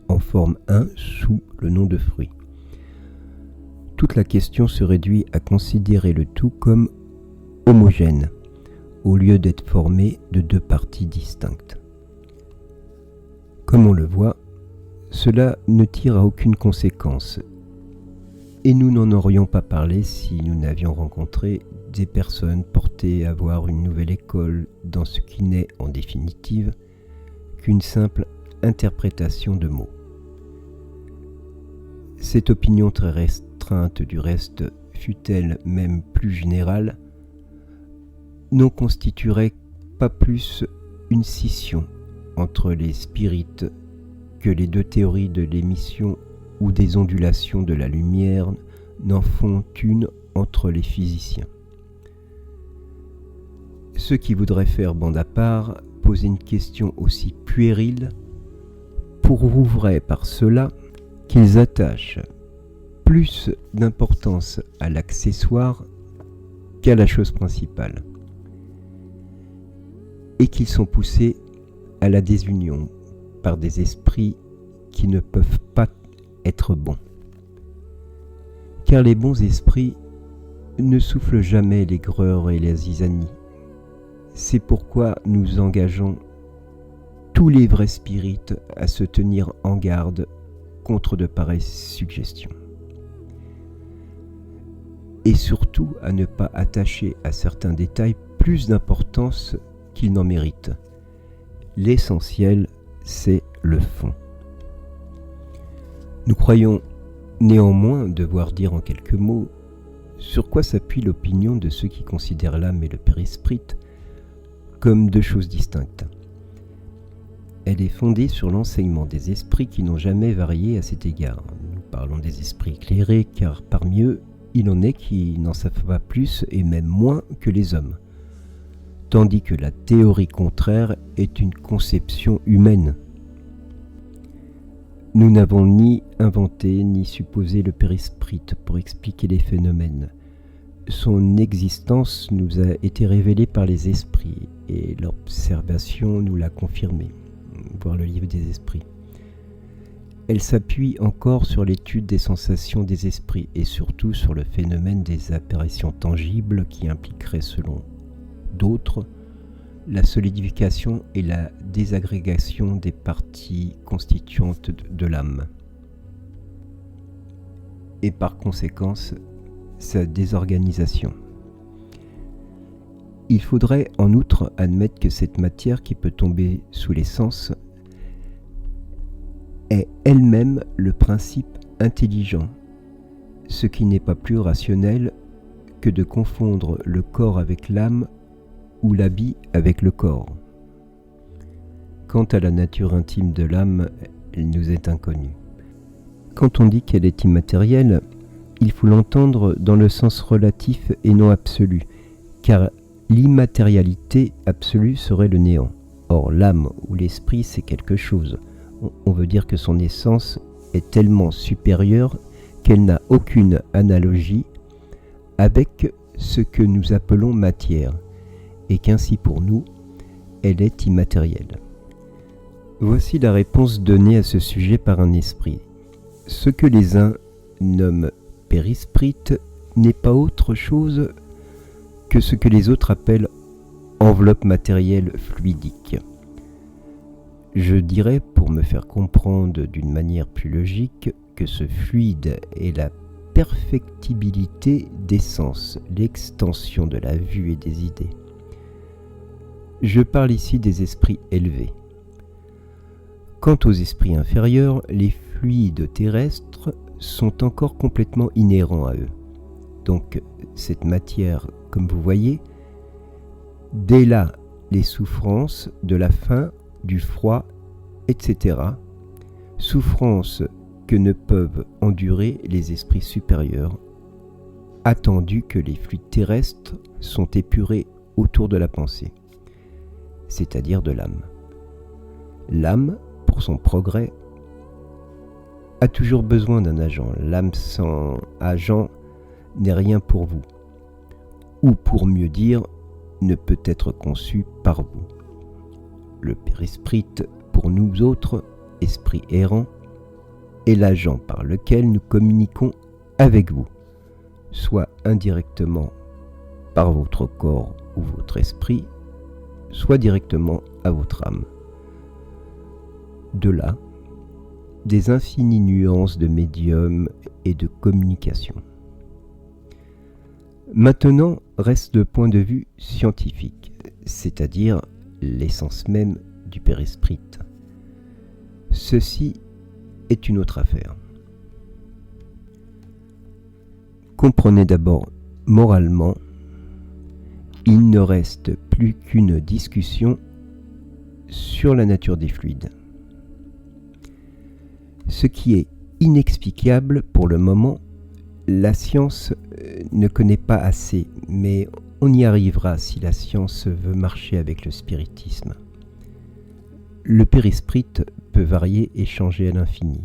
[SPEAKER 1] en forment un sous le nom de fruit. Toute la question se réduit à considérer le tout comme homogène, au lieu d'être formé de deux parties distinctes. Comme on le voit, cela ne tire à aucune conséquence, et nous n'en aurions pas parlé si nous n'avions rencontré des personnes portées à voir une nouvelle école dans ce qui n'est, en définitive, qu'une simple interprétation de mots. Cette opinion très restreinte du reste, fût-elle même plus générale, n'en constituerait pas plus une scission entre les spirites que les deux théories de l'émission ou des ondulations de la lumière n'en font une entre les physiciens. Ceux qui voudraient faire bande à part poser une question aussi puérile prouveraient par cela qu'ils attachent plus d'importance à l'accessoire qu'à la chose principale, et qu'ils sont poussés à la désunion par des esprits qui ne peuvent pas être bons. Car les bons esprits ne soufflent jamais l'aigreur et la zizanie. C'est pourquoi nous engageons tous les vrais spirites à se tenir en garde contre de pareilles suggestions. Et surtout à ne pas attacher à certains détails plus d'importance qu'ils n'en méritent. L'essentiel, c'est le fond. Nous croyons néanmoins devoir dire en quelques mots sur quoi s'appuie l'opinion de ceux qui considèrent l'âme et le périsprite comme deux choses distinctes. Elle est fondée sur l'enseignement des esprits qui n'ont jamais varié à cet égard. Nous parlons des esprits éclairés car parmi eux, il en est qui n'en savent pas plus et même moins que les hommes, tandis que la théorie contraire est une conception humaine. Nous n'avons ni inventé ni supposé le périsprite pour expliquer les phénomènes. Son existence nous a été révélée par les esprits et l'observation nous l'a confirmée, voir le livre des esprits. Elle s'appuie encore sur l'étude des sensations des esprits et surtout sur le phénomène des apparitions tangibles qui impliquerait selon d'autres la solidification et la désagrégation des parties constituantes de l'âme, et par conséquence sa désorganisation. Il faudrait en outre admettre que cette matière qui peut tomber sous les sens est elle-même le principe intelligent, ce qui n'est pas plus rationnel que de confondre le corps avec l'âme ou l'habit avec le corps. Quant à la nature intime de l'âme, elle nous est inconnue. Quand on dit qu'elle est immatérielle, il faut l'entendre dans le sens relatif et non absolu, car l'immatérialité absolue serait le néant. Or, l'âme ou l'esprit, c'est quelque chose. On veut dire que son essence est tellement supérieure qu'elle n'a aucune analogie avec ce que nous appelons matière, et qu'ainsi pour nous, elle est immatérielle. Voici la réponse donnée à ce sujet par un esprit. Ce que les uns nomment périsprite n'est pas autre chose que ce que les autres appellent enveloppe matérielle fluidique. Je dirais, pour me faire comprendre d'une manière plus logique, que ce fluide est la perfectibilité des sens, l'extension de la vue et des idées. Je parle ici des esprits élevés. Quant aux esprits inférieurs, les fluides terrestres sont encore complètement inhérents à eux. Donc, cette matière, comme vous voyez, déla les souffrances de la faim, du froid, etc. Souffrances que ne peuvent endurer les esprits supérieurs, attendu que les fluides terrestres sont épurés autour de la pensée, c'est-à-dire de l'âme. L'âme, pour son progrès, a toujours besoin d'un agent. L'âme sans agent n'est rien pour vous, ou pour mieux dire, ne peut être conçue par vous. Le périsprit, pour nous autres, esprits errants, est l'agent par lequel nous communiquons avec vous, soit indirectement par votre corps ou votre esprit, soit directement à votre âme. De là, des infinies nuances de médium et de communication. Maintenant reste le point de vue scientifique, c'est-à-dire l'essence même du périsprit. Ceci est une autre affaire. Comprenez d'abord moralement, il ne reste plus qu'une discussion sur la nature des fluides. Ce qui est inexplicable pour le moment, la science ne connaît pas assez, mais on y arrivera si la science veut marcher avec le spiritisme. Le périsprit peut varier et changer à l'infini.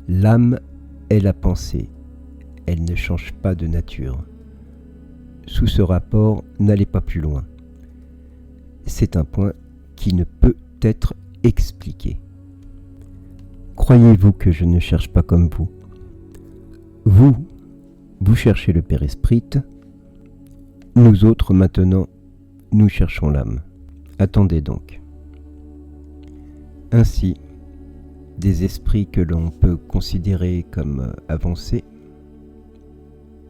[SPEAKER 1] L'âme est la pensée, elle ne change pas de nature. Sous ce rapport, n'allez pas plus loin. C'est un point qui ne peut être expliqué. Croyez-vous que je ne cherche pas comme vous? Vous cherchez le périsprit, nous autres maintenant, nous cherchons l'âme. Attendez donc. Ainsi, des esprits que l'on peut considérer comme avancés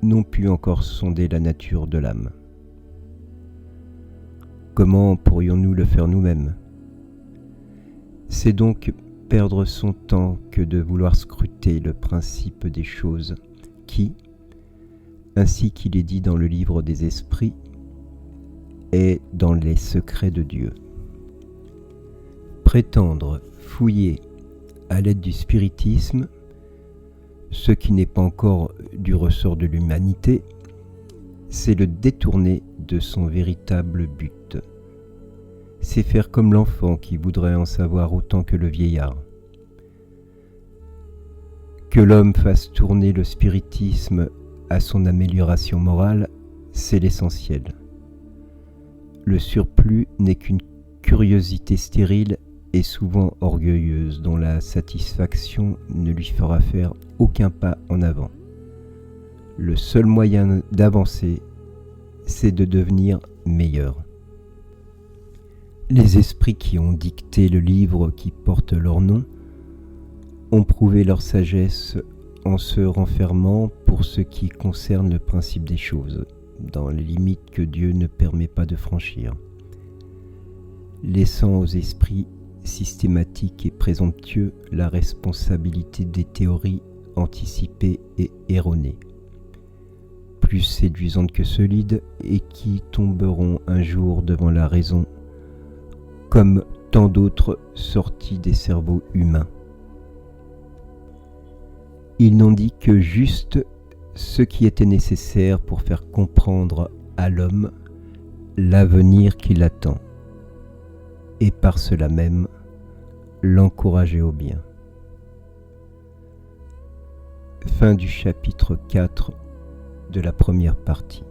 [SPEAKER 1] n'ont pu encore sonder la nature de l'âme. Comment pourrions-nous le faire nous-mêmes? C'est donc perdre son temps que de vouloir scruter le principe des choses qui, ainsi qu'il est dit dans le livre des esprits, est dans les secrets de Dieu. Prétendre fouiller à l'aide du spiritisme ce qui n'est pas encore du ressort de l'humanité, c'est le détourner de son véritable but. C'est faire comme l'enfant qui voudrait en savoir autant que le vieillard. Que l'homme fasse tourner le spiritisme à son amélioration morale, c'est l'essentiel. Le surplus n'est qu'une curiosité stérile et souvent orgueilleuse, dont la satisfaction ne lui fera faire aucun pas en avant. Le seul moyen d'avancer, c'est de devenir meilleur. Les esprits qui ont dicté le livre qui porte leur nom ont prouvé leur sagesse en se renfermant pour ce qui concerne le principe des choses, dans les limites que Dieu ne permet pas de franchir, laissant aux esprits systématiques et présomptueux la responsabilité des théories anticipées et erronées, plus séduisantes que solides et qui tomberont un jour devant la raison, comme tant d'autres sortis des cerveaux humains. Ils n'ont dit que juste ce qui était nécessaire pour faire comprendre à l'homme l'avenir qui l'attend, et par cela même l'encourager au bien. Fin du chapitre 4 de la première partie.